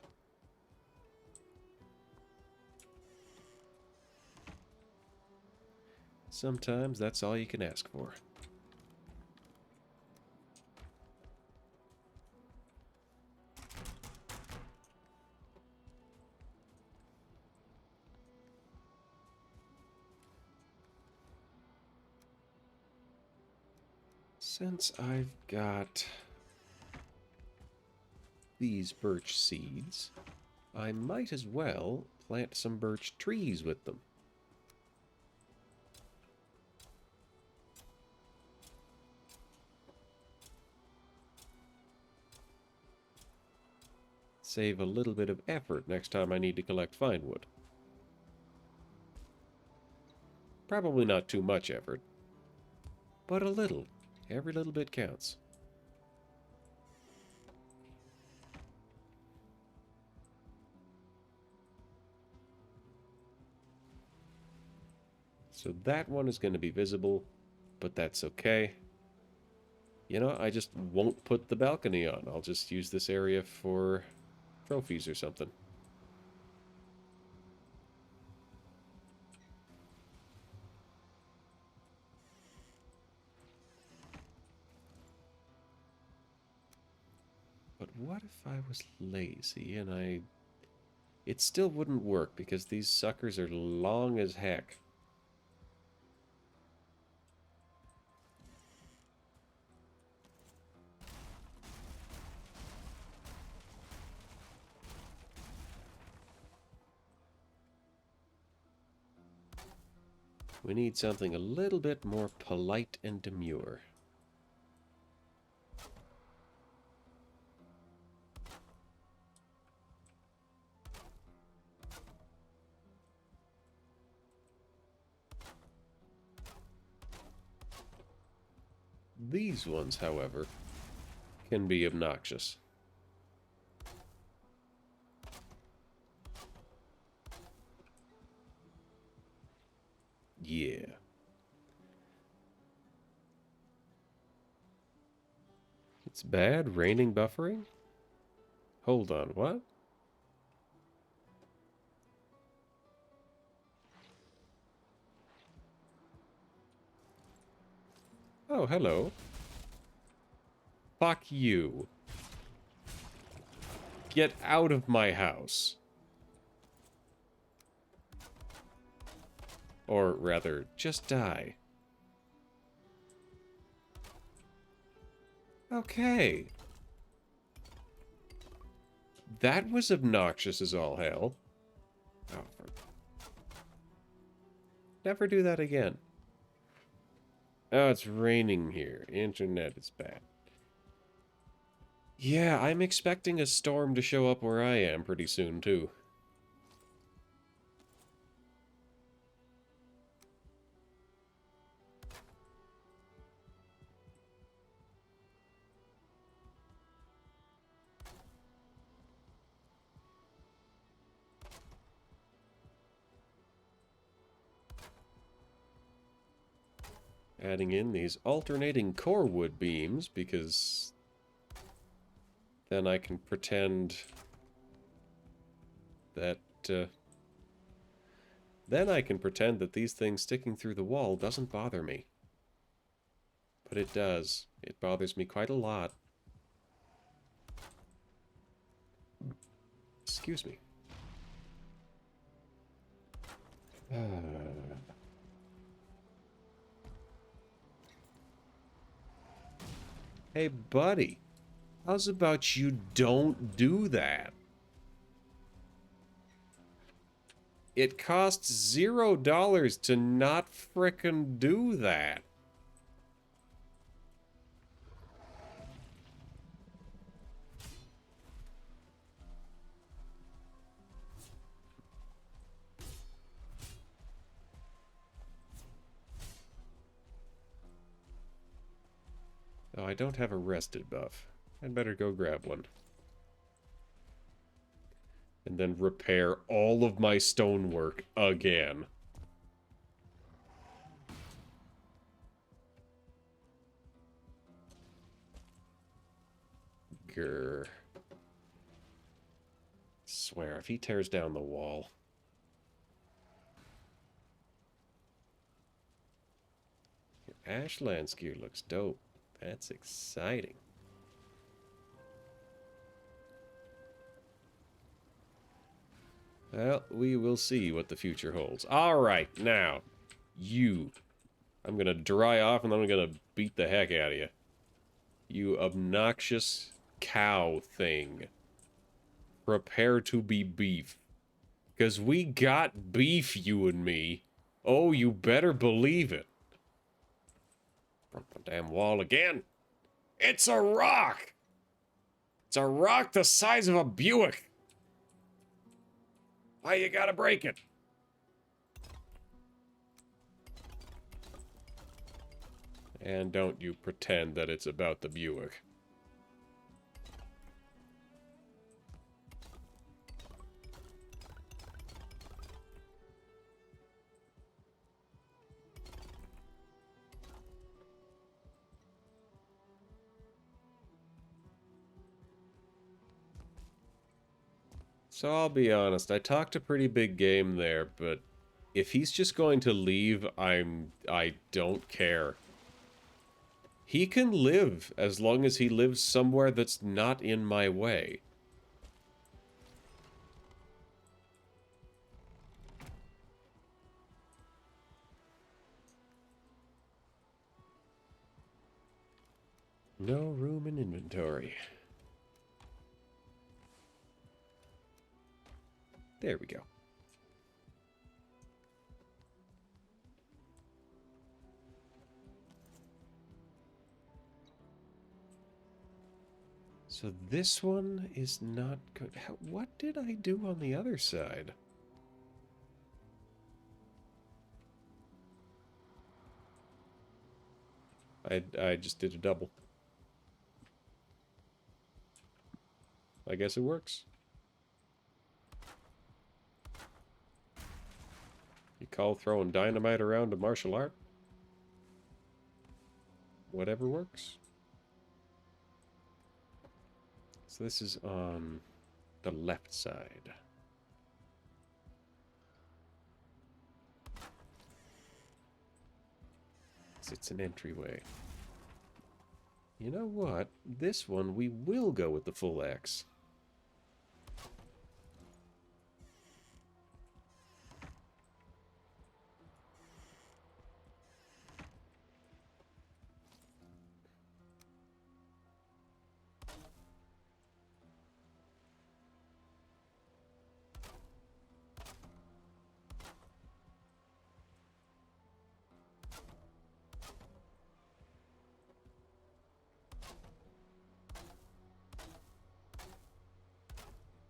Sometimes that's all you can ask for. Since I've got these birch seeds, I might as well plant some birch trees with them. Save a little bit of effort next time I need to collect fine wood. Probably not too much effort, but a little. Every little bit counts. So that one is going to be visible, but that's okay. You know, I just won't put the balcony on. I'll just use this area for trophies or something. But what if I was lazy and I... It still wouldn't work because these suckers are long as heck. We need something a little bit more polite and demure. These ones, however, can be obnoxious. Yeah. It's bad raining buffering? Hold on, what? Oh, hello. Fuck you. Get out of my house. Or rather, just die. Okay. That was obnoxious as all hell. Oh, never do that again. Oh, it's raining here. Internet is bad. Yeah, I'm expecting a storm to show up where I am pretty soon, too. Adding in these alternating core wood beams, because then I can pretend that, these things sticking through the wall doesn't bother me. But it does. It bothers me quite a lot. Excuse me. Hey, buddy. How's about you don't do that? It costs $0 to not frickin' do that. Oh, I don't have a rested buff. I'd better go grab one. And then repair all of my stonework again. Grr. Swear, if he tears down the wall... Your Ashlands gear looks dope. That's exciting. Well, we will see what the future holds. Alright, now, you. I'm gonna dry off and then I'm gonna beat the heck out of you. You obnoxious cow thing. Prepare to be beef. Because we got beef, you and me. Oh, you better believe it. From the damn wall again. It's a rock! It's a rock the size of a Buick. Why you gotta break it? And don't you pretend that it's about the Buick. So I'll be honest, I talked a pretty big game there, but if he's just going to leave, I don't care. He can live as long as he lives somewhere that's not in my way. No room in inventory. There we go. So this one is not good. What did I do on the other side? I just did a double. I guess it works. You call throwing dynamite around a martial art? Whatever works. So this is on the left side. So it's an entryway. You know what? This one we will go with the full X.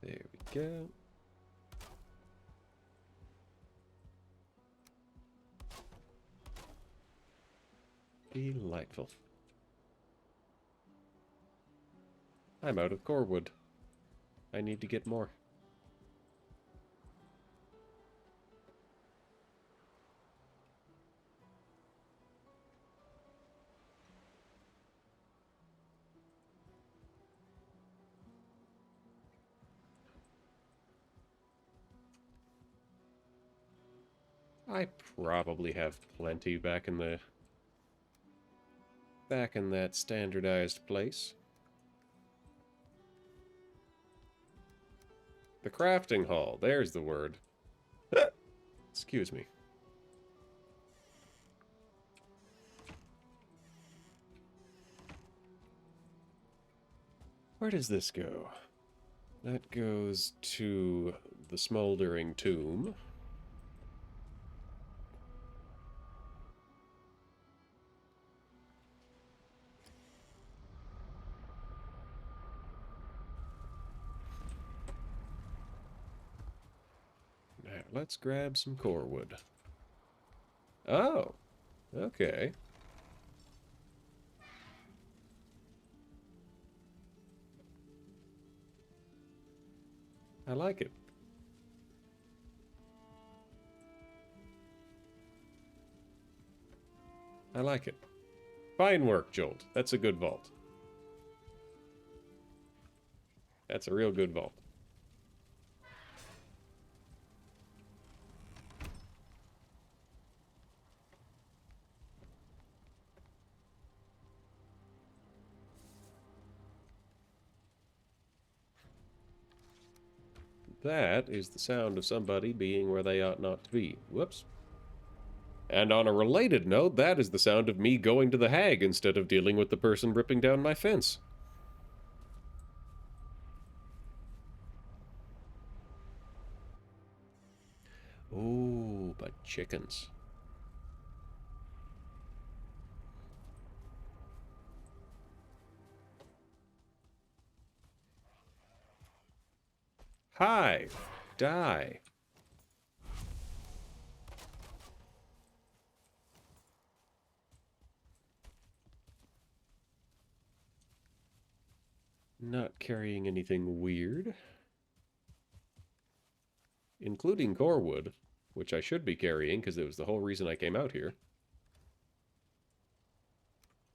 There we go. Delightful. I'm out of core wood. I need to get more. I probably have plenty back in that standardized place. The crafting hall, there's the word. Excuse me. Where does this go? That goes to the smoldering tomb. Now, let's grab some core wood. Oh, okay. I like it. I like it. Fine work, Jolt. That's a good vault. That's a real good vault. That is the sound of somebody being where they ought not to be. Whoops. And on a related note, that is the sound of me going to the hag instead of dealing with the person ripping down my fence. Ooh, but chickens. Hi. Die. Not carrying anything weird. Including core wood, which I should be carrying because it was the whole reason I came out here.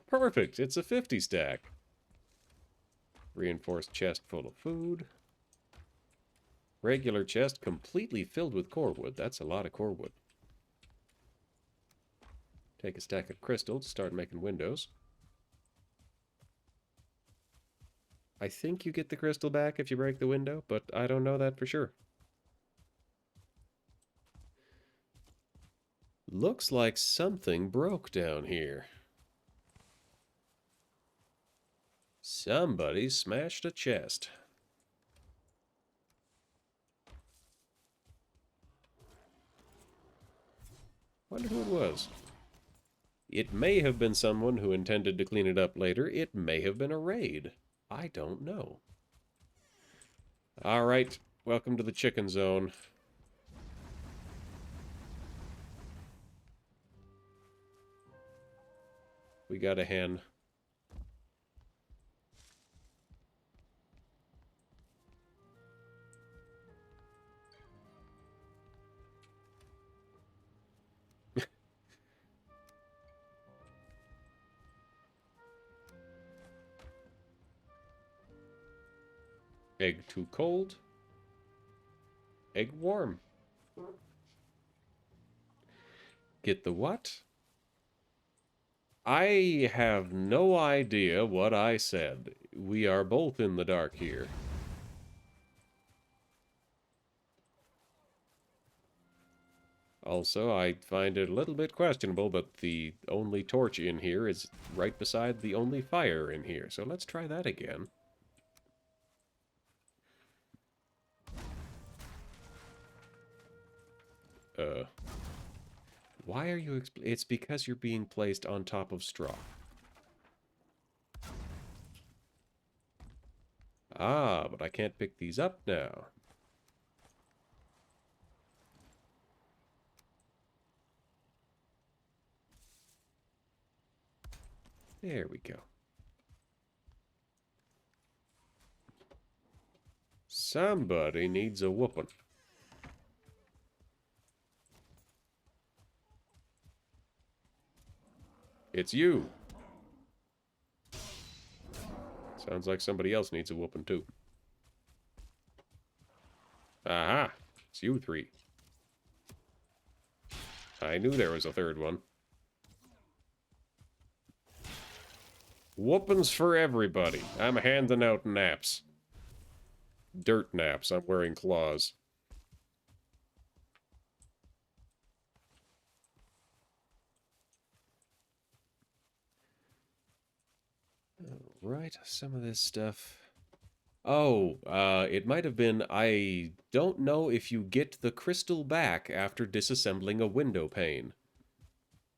Perfect! It's a 50 stack. Reinforced chest full of food. Regular chest completely filled with core wood. That's a lot of core wood. Take a stack of crystal to start making windows. I think you get the crystal back if you break the window, but I don't know that for sure. Looks like something broke down here. Somebody smashed a chest. Wonder who it was. It may have been someone who intended to clean it up later. It may have been a raid. I don't know. Alright, welcome to the chicken zone. We got a hen. Egg too cold. Egg warm. Get the what? I have no idea what I said. We are both in the dark here. Also, I find it a little bit questionable that the only torch in here is right beside the only fire in here. So let's try that again. Why are you... It's because you're being placed on top of straw. Ah, but I can't pick these up now. There we go. Somebody needs a whooping. It's you. Sounds like somebody else needs a whooping too. Aha! It's you three. I knew there was a third one. Whoopings for everybody. I'm handing out naps. Dirt naps. I'm wearing claws. Right, some of this stuff. Oh, it might have been, I don't know if you get the crystal back after disassembling a window pane.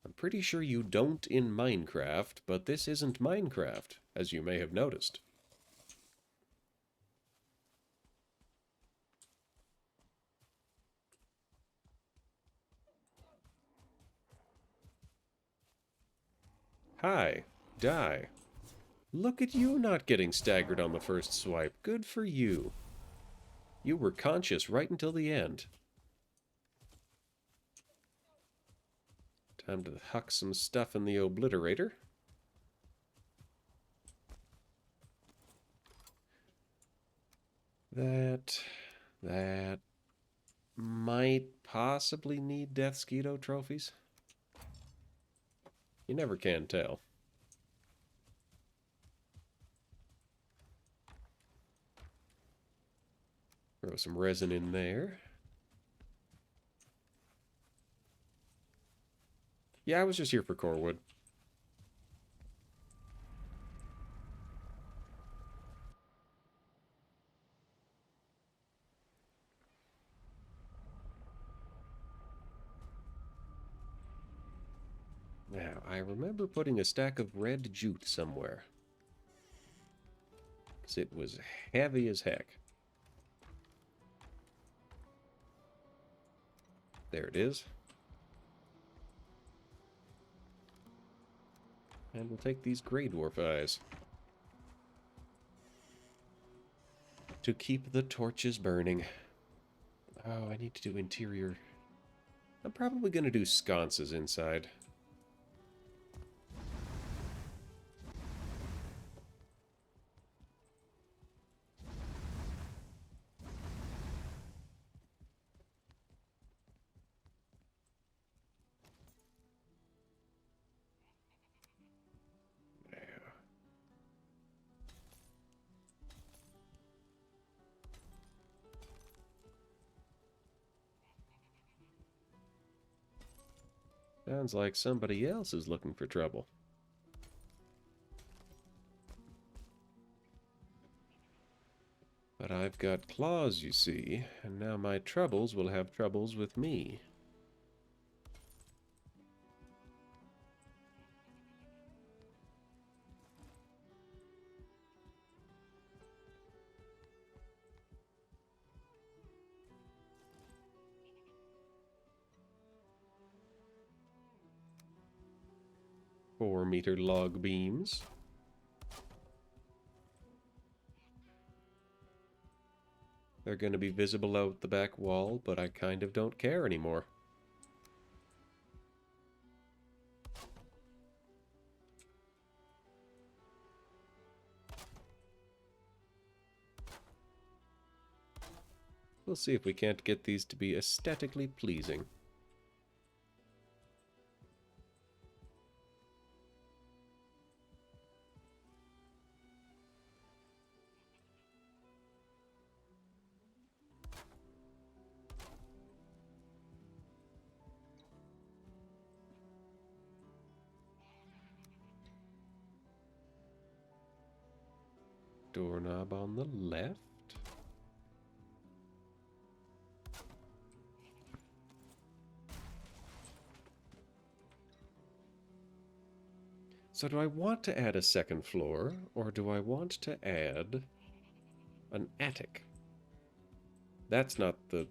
I'm pretty sure you don't in Minecraft, but this isn't Minecraft, as you may have noticed. Hi, die. Look at you not getting staggered on the first swipe. Good for you. You were conscious right until the end. Time to huck some stuff in the obliterator. That might possibly need Deathsquito trophies. You never can tell. Throw some resin in there. Yeah, I was just here for core wood. Now, I remember putting a stack of red jute somewhere. Because it was heavy as heck. There it is. And we'll take these Grey Dwarf eyes. To keep the torches burning. Oh, I need to do interior. I'm probably going to do sconces inside. Sounds like somebody else is looking for trouble. But I've got claws, you see, and now my troubles will have troubles with me. Four-meter log beams. They're going to be visible out the back wall, but I kind of don't care anymore. We'll see if we can't get these to be aesthetically pleasing. Doorknob on the left. So do I want to add a second floor, or do I want to add an attic? That's the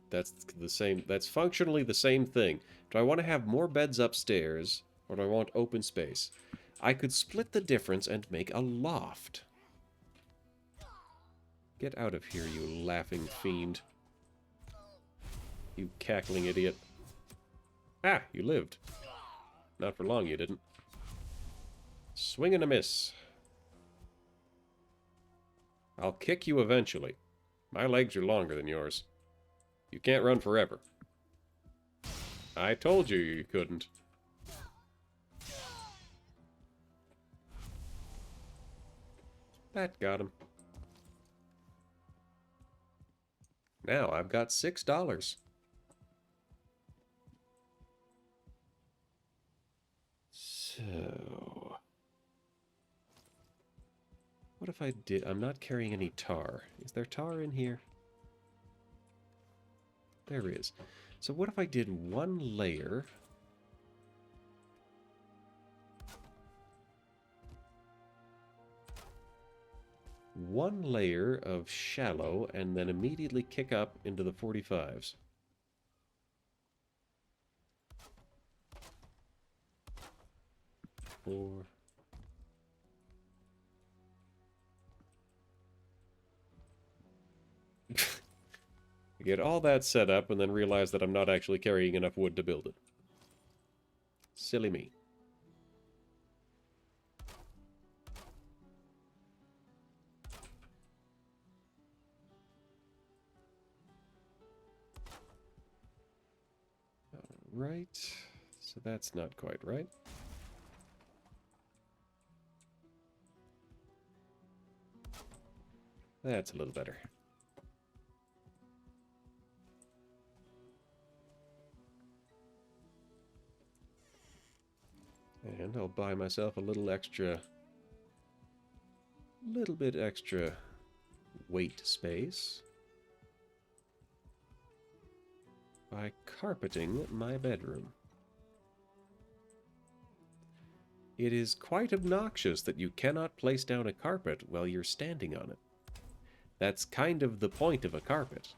same, that's functionally the same thing. Do I want to have more beds upstairs, or do I want open space? I could split the difference and make a loft. Get out of here, you laughing fiend. You cackling idiot. Ah, you lived. Not for long, you didn't. Swing and a miss. I'll kick you eventually. My legs are longer than yours. You can't run forever. I told you you couldn't. That got him. Now I've got $6. So... what if I did... I'm not carrying any tar. Is there tar in here? There is. So what if I did one layer... one layer of shallow, and then immediately kick up into the 45s. Four. Get all that set up, and then realize that I'm not actually carrying enough wood to build it. Silly me. Right, so that's not quite right. That's a little better. And I'll buy myself a little bit extra weight space by carpeting my bedroom. It is quite obnoxious that you cannot place down a carpet while you're standing on it. That's kind of the point of a carpet.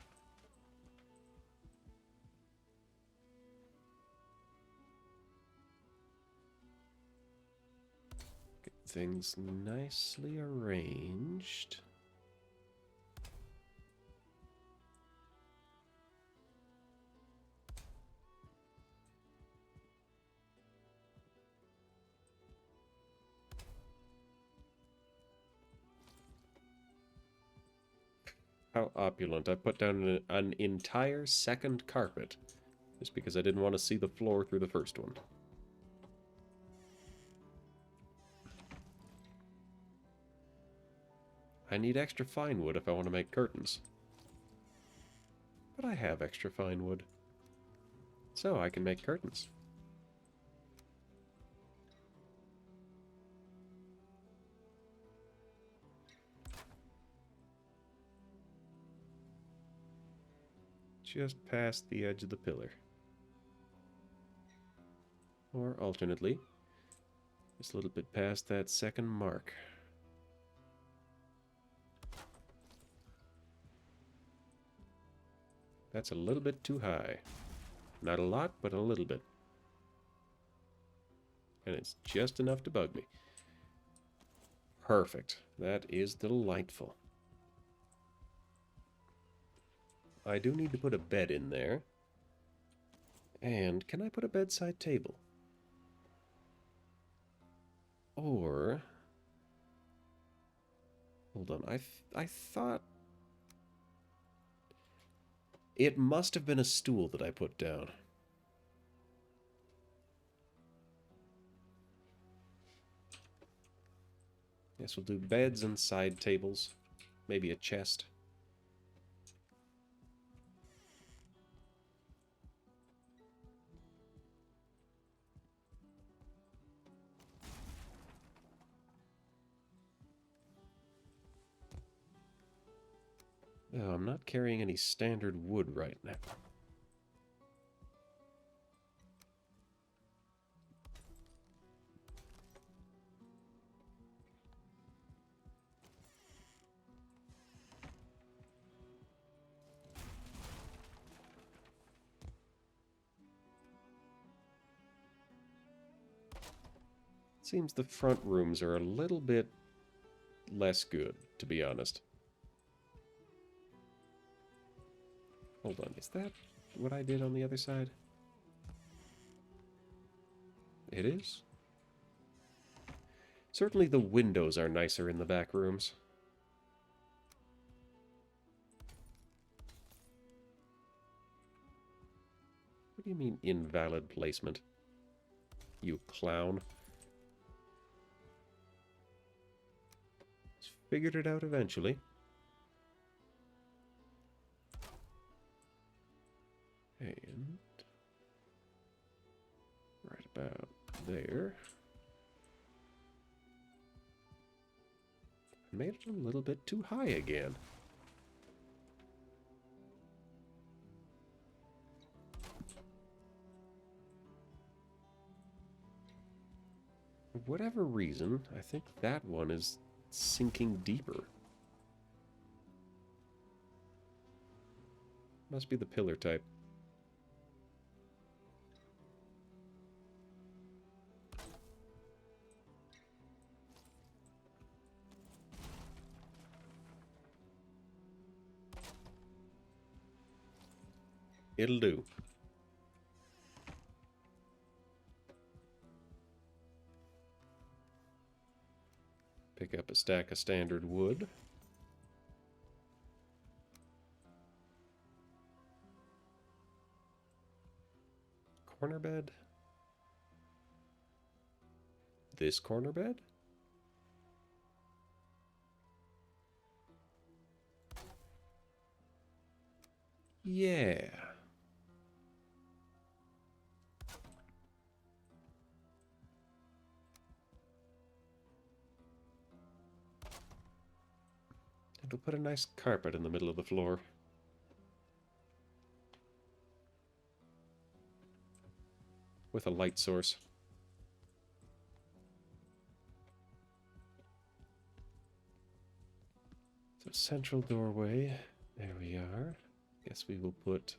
things nicely arranged. How opulent. I put down an entire second carpet just because I didn't want to see the floor through the first one. I need extra fine wood if I want to make curtains. But I have extra fine wood. So I can make curtains. Just past the edge of the pillar. Or alternately, just a little bit past that second mark. That's a little bit too high. Not a lot, but a little bit. And it's just enough to bug me. Perfect. That is delightful. I do need to put a bed in there. And can I put a bedside table? Or... hold on, I thought... it must have been a stool that I put down. Yes, we'll do beds and side tables. Maybe a chest. Oh, I'm not carrying any standard wood right now. Seems the front rooms are a little bit less good, to be honest. Hold on, is that what I did on the other side? It is? Certainly the windows are nicer in the back rooms. What do you mean, invalid placement? You clown. Figured it out eventually. And... right about there. I made it a little bit too high again. For whatever reason, I think that one is sinking deeper. Must be the pillar type. It'll do. Pick up a stack of standard wood. Corner bed. This corner bed? Yeah. And we'll put a nice carpet in the middle of the floor. With a light source. So central doorway. There we are. Guess we will put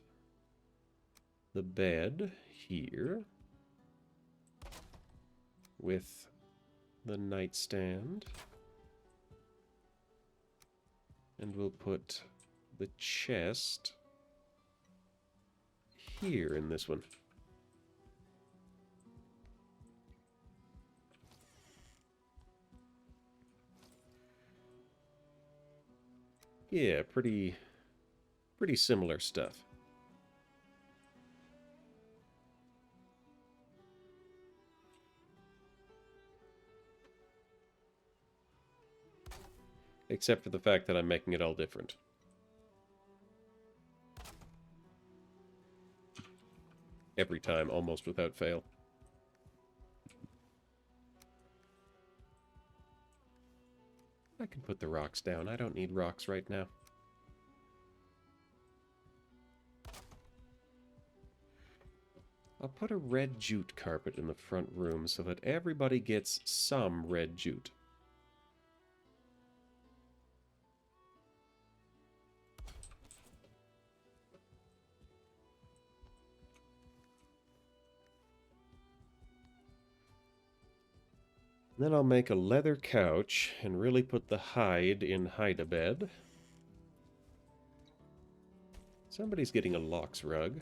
the bed here. With the nightstand. And we'll put the chest here in this one. Yeah, pretty similar stuff. Except for the fact that I'm making it all different. Every time, almost without fail. I can put the rocks down. I don't need rocks right now. I'll put a red jute carpet in the front room so that everybody gets some red jute. Then I'll make a leather couch and really put the hide in hide-a-bed. Somebody's getting a Lox rug.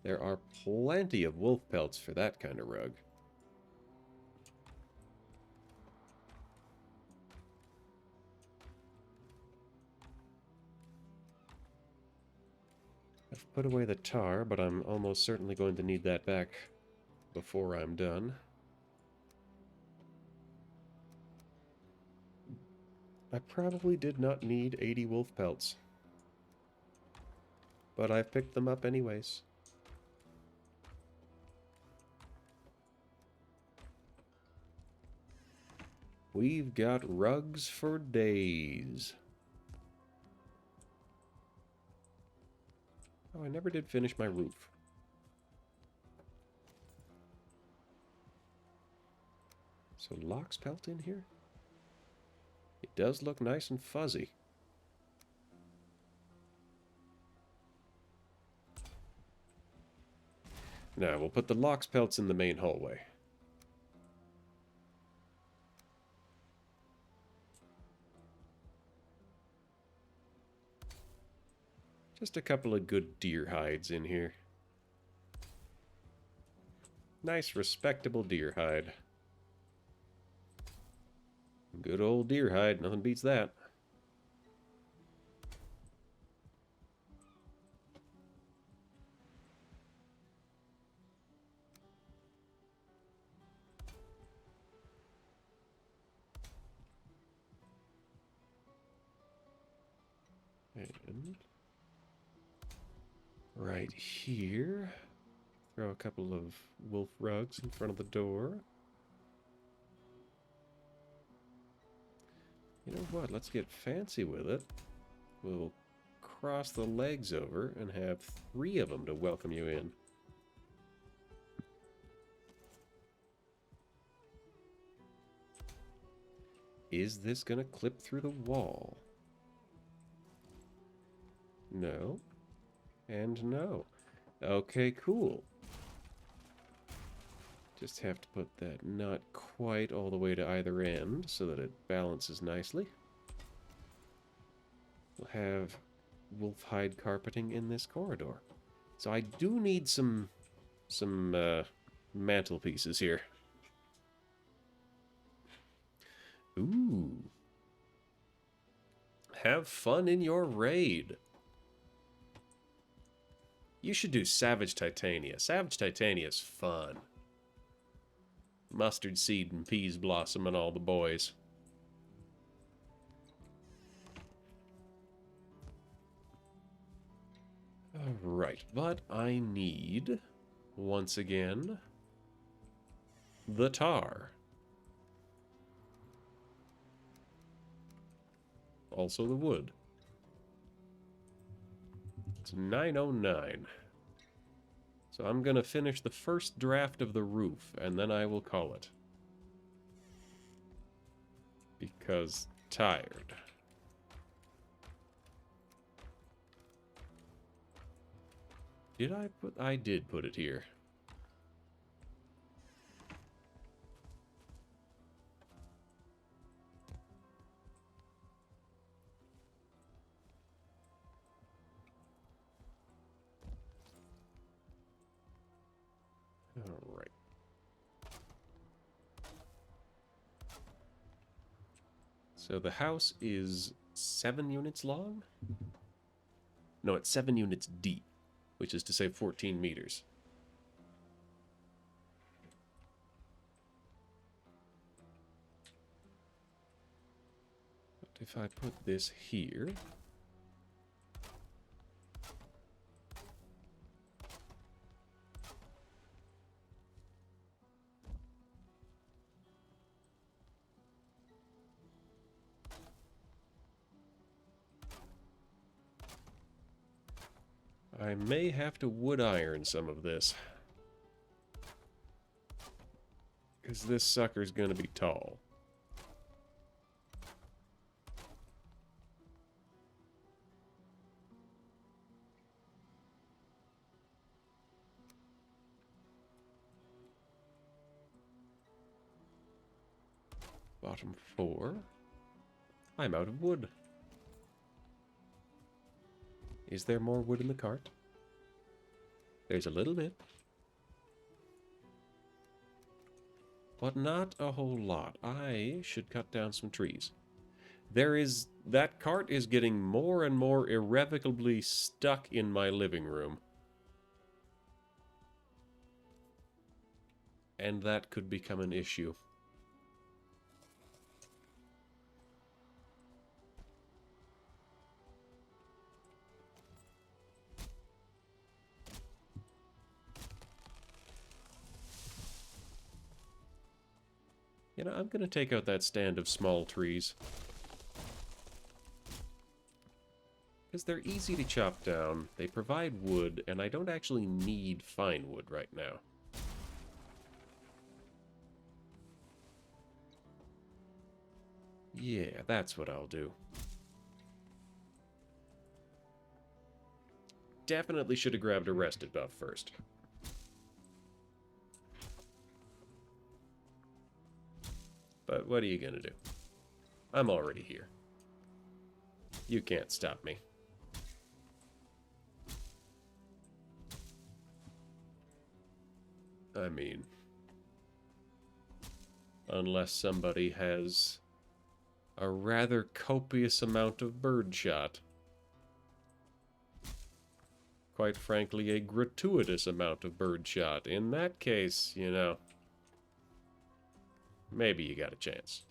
There are plenty of wolf pelts for that kind of rug. I've put away the tar, but I'm almost certainly going to need that back before I'm done. I probably did not need 80 wolf pelts. But I've picked them up anyways. We've got rugs for days. Oh, I never did finish my roof. So Lox pelt in here? It does look nice and fuzzy. Now, we'll put the Lox pelts in the main hallway. Just a couple of good deer hides in here. Nice, respectable deer hide. Good old deer hide, nothing beats that. And right here, throw a couple of wolf rugs in front of the door. You know what? Let's get fancy with it. We'll cross the legs over and have 3 of them to welcome you in. Is this going to clip through the wall? No. And no. Okay, cool. Just have to put that not quite all the way to either end so that it balances nicely. We'll have wolf hide carpeting in this corridor. So I do need some mantelpieces here. Ooh. Have fun in your raid. You should do Savage Titania. Savage Titania is fun. Mustard Seed and Peas Blossom and all the boys. Alright, but I need, once again, the tar. Also the wood. It's 9:09. So I'm going to finish the first draft of the roof, and then I will call it. Because tired. Did I put... I did put it here. Alright. So the house is 7 units long? No, it's 7 units deep, which is to say 14 meters. But if I put this here... I may have to wood iron some of this. Because this sucker's going to be tall. Bottom 4. I'm out of wood. Is there more wood in the cart? There's a little bit. But not a whole lot. I should cut down some trees. That cart is getting more and more irrevocably stuck in my living room. And that could become an issue. You know, I'm going to take out that stand of small trees. Because they're easy to chop down, they provide wood, and I don't actually need fine wood right now. Yeah, that's what I'll do. Definitely should have grabbed a rested buff first. But what are you gonna do? I'm already here. You can't stop me. I mean, unless somebody has a rather copious amount of birdshot. Quite frankly, a gratuitous amount of birdshot. In that case, you know, maybe you got a chance.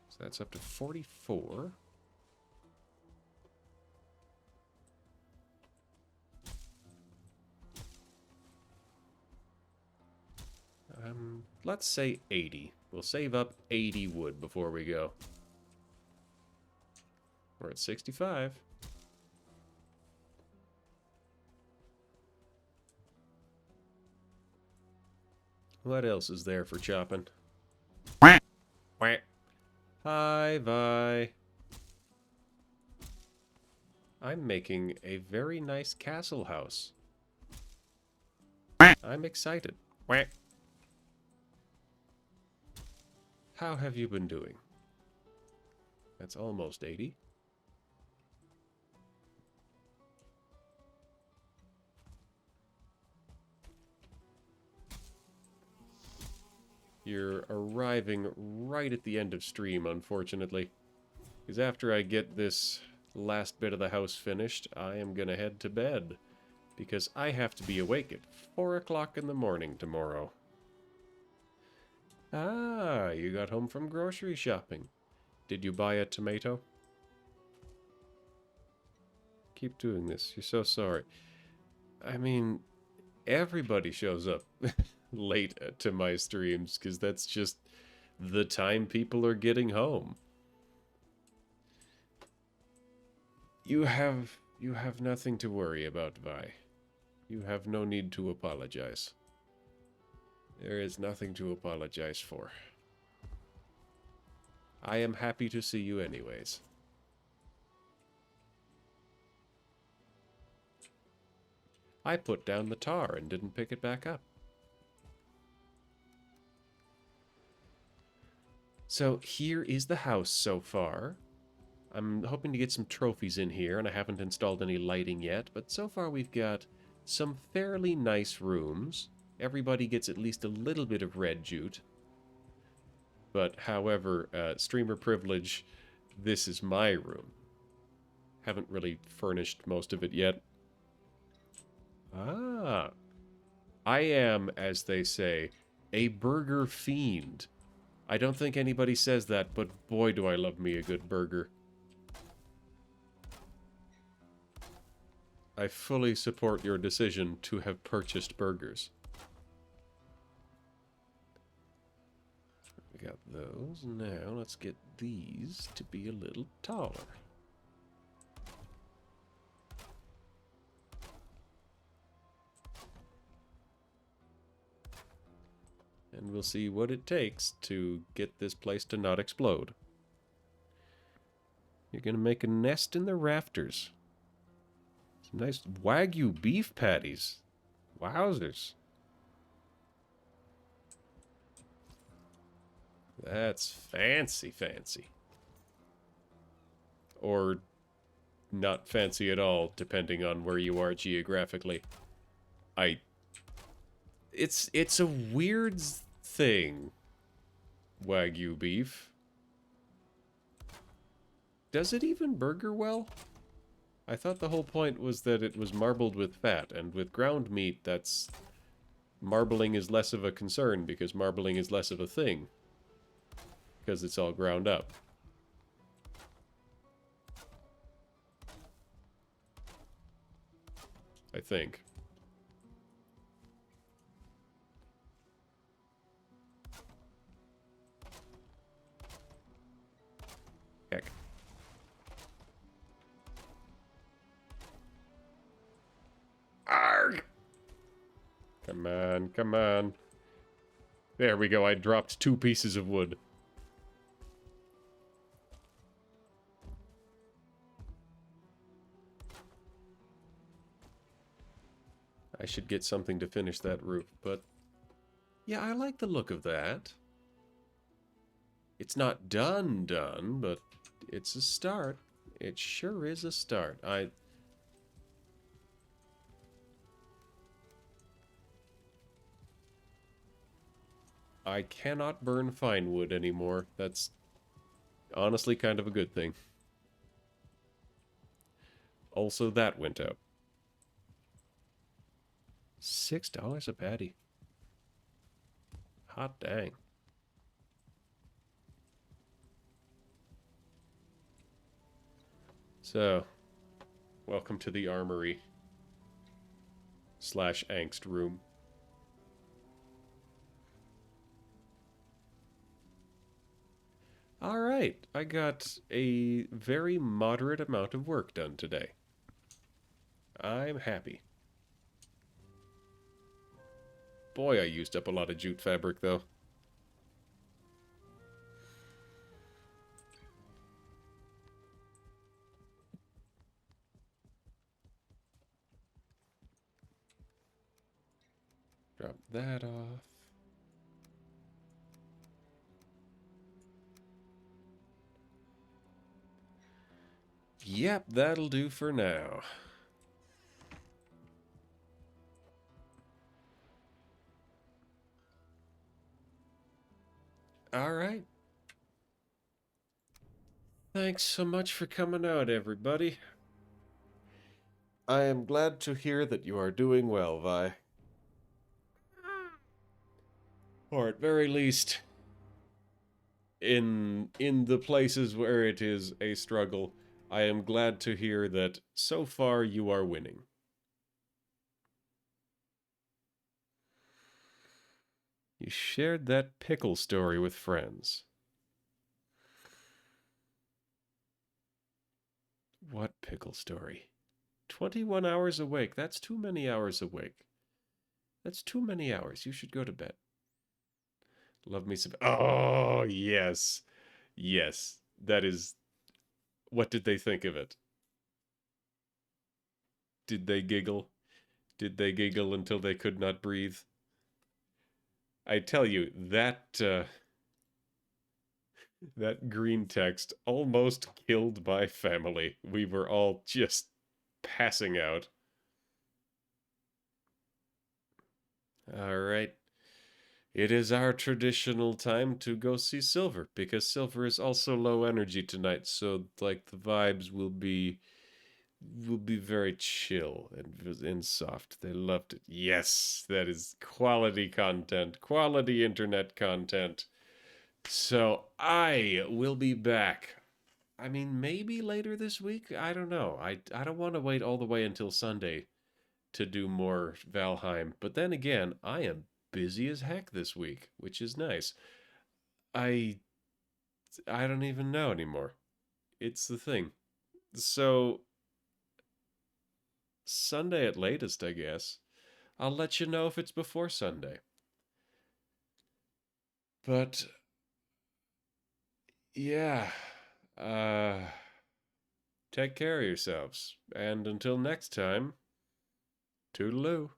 So that's up to 44. Let's say 80. We'll save up 80 wood before we go. We're at 65. What else is there for chopping? Hi, Vi. I'm making a very nice castle house. I'm excited. How have you been doing? That's almost 80. You're arriving right at the end of stream, unfortunately. Because after I get this last bit of the house finished, I am going to head to bed. Because I have to be awake at 4 o'clock in the morning tomorrow. Ah, you got home from grocery shopping. Did you buy a tomato? Keep doing this. You're so sorry. I mean, everybody shows up late to my streams because that's just the time people are getting home. You have nothing to worry about, Vi. You have no need to apologize. There is nothing to apologize for. I am happy to see you anyways. I put down the tar and didn't pick it back up. So here is the house so far. I'm hoping to get some trophies in here, and I haven't installed any lighting yet, but so far we've got some fairly nice rooms. Everybody gets at least a little bit of red jute. But, however, streamer privilege, this is my room. Haven't really furnished most of it yet. Ah. I am, as they say, a burger fiend. I don't think anybody says that, but boy do I love me a good burger. I fully support your decision to have purchased burgers. We got those. Now let's get these to be a little taller. And we'll see what it takes to get this place to not explode. You're gonna make a nest in the rafters. Some nice Wagyu beef patties. Wowzers. That's fancy, fancy. Or not fancy at all, depending on where you are geographically. It's a weird thing, Wagyu beef. Does it even burger well? I thought the whole point was that it was marbled with fat, and with ground meat, that's... marbling is less of a concern, because marbling is less of a thing. Because it's all ground up. I think. Heck. Arrgh! Come on, come on. There we go, I dropped 2 pieces of wood. I should get something to finish that roof, but... yeah, I like the look of that. It's not done, but it's a start. It sure is a start. I cannot burn fine wood anymore. That's honestly kind of a good thing. Also, that went out. $6 a patty. Hot dang. So, welcome to the armory / angst room. Alright, I got a very moderate amount of work done today. I'm happy. Boy, I used up a lot of jute fabric, though. Drop that off. Yep, that'll do for now. Alright. Thanks so much for coming out, everybody. I am glad to hear that you are doing well, Vi. Or at very least, in the places where it is a struggle, I am glad to hear that so far you are winning. You shared that pickle story with friends. What pickle story? 21 hours awake. That's too many hours awake. That's too many hours. You should go to bed. Love me some... oh, yes. Yes. That is... what did they think of it? Did they giggle? Did they giggle until they could not breathe? I tell you, that... That green text almost killed my family. We were all just passing out. All right. It is our traditional time to go see Silver because Silver is also low energy tonight, so like the vibes will be very chill and soft. They loved it. Yes, that is quality content, quality internet content. So I will be back. I mean, maybe later this week. I don't know. I don't want to wait all the way until Sunday to do more Valheim. But then again, I am busy as heck this week, which is nice. I I don't even know anymore. It's the thing. So Sunday at latest, I guess. I'll let you know if it's before Sunday. But yeah, uh take care of yourselves. And until next time, toodaloo.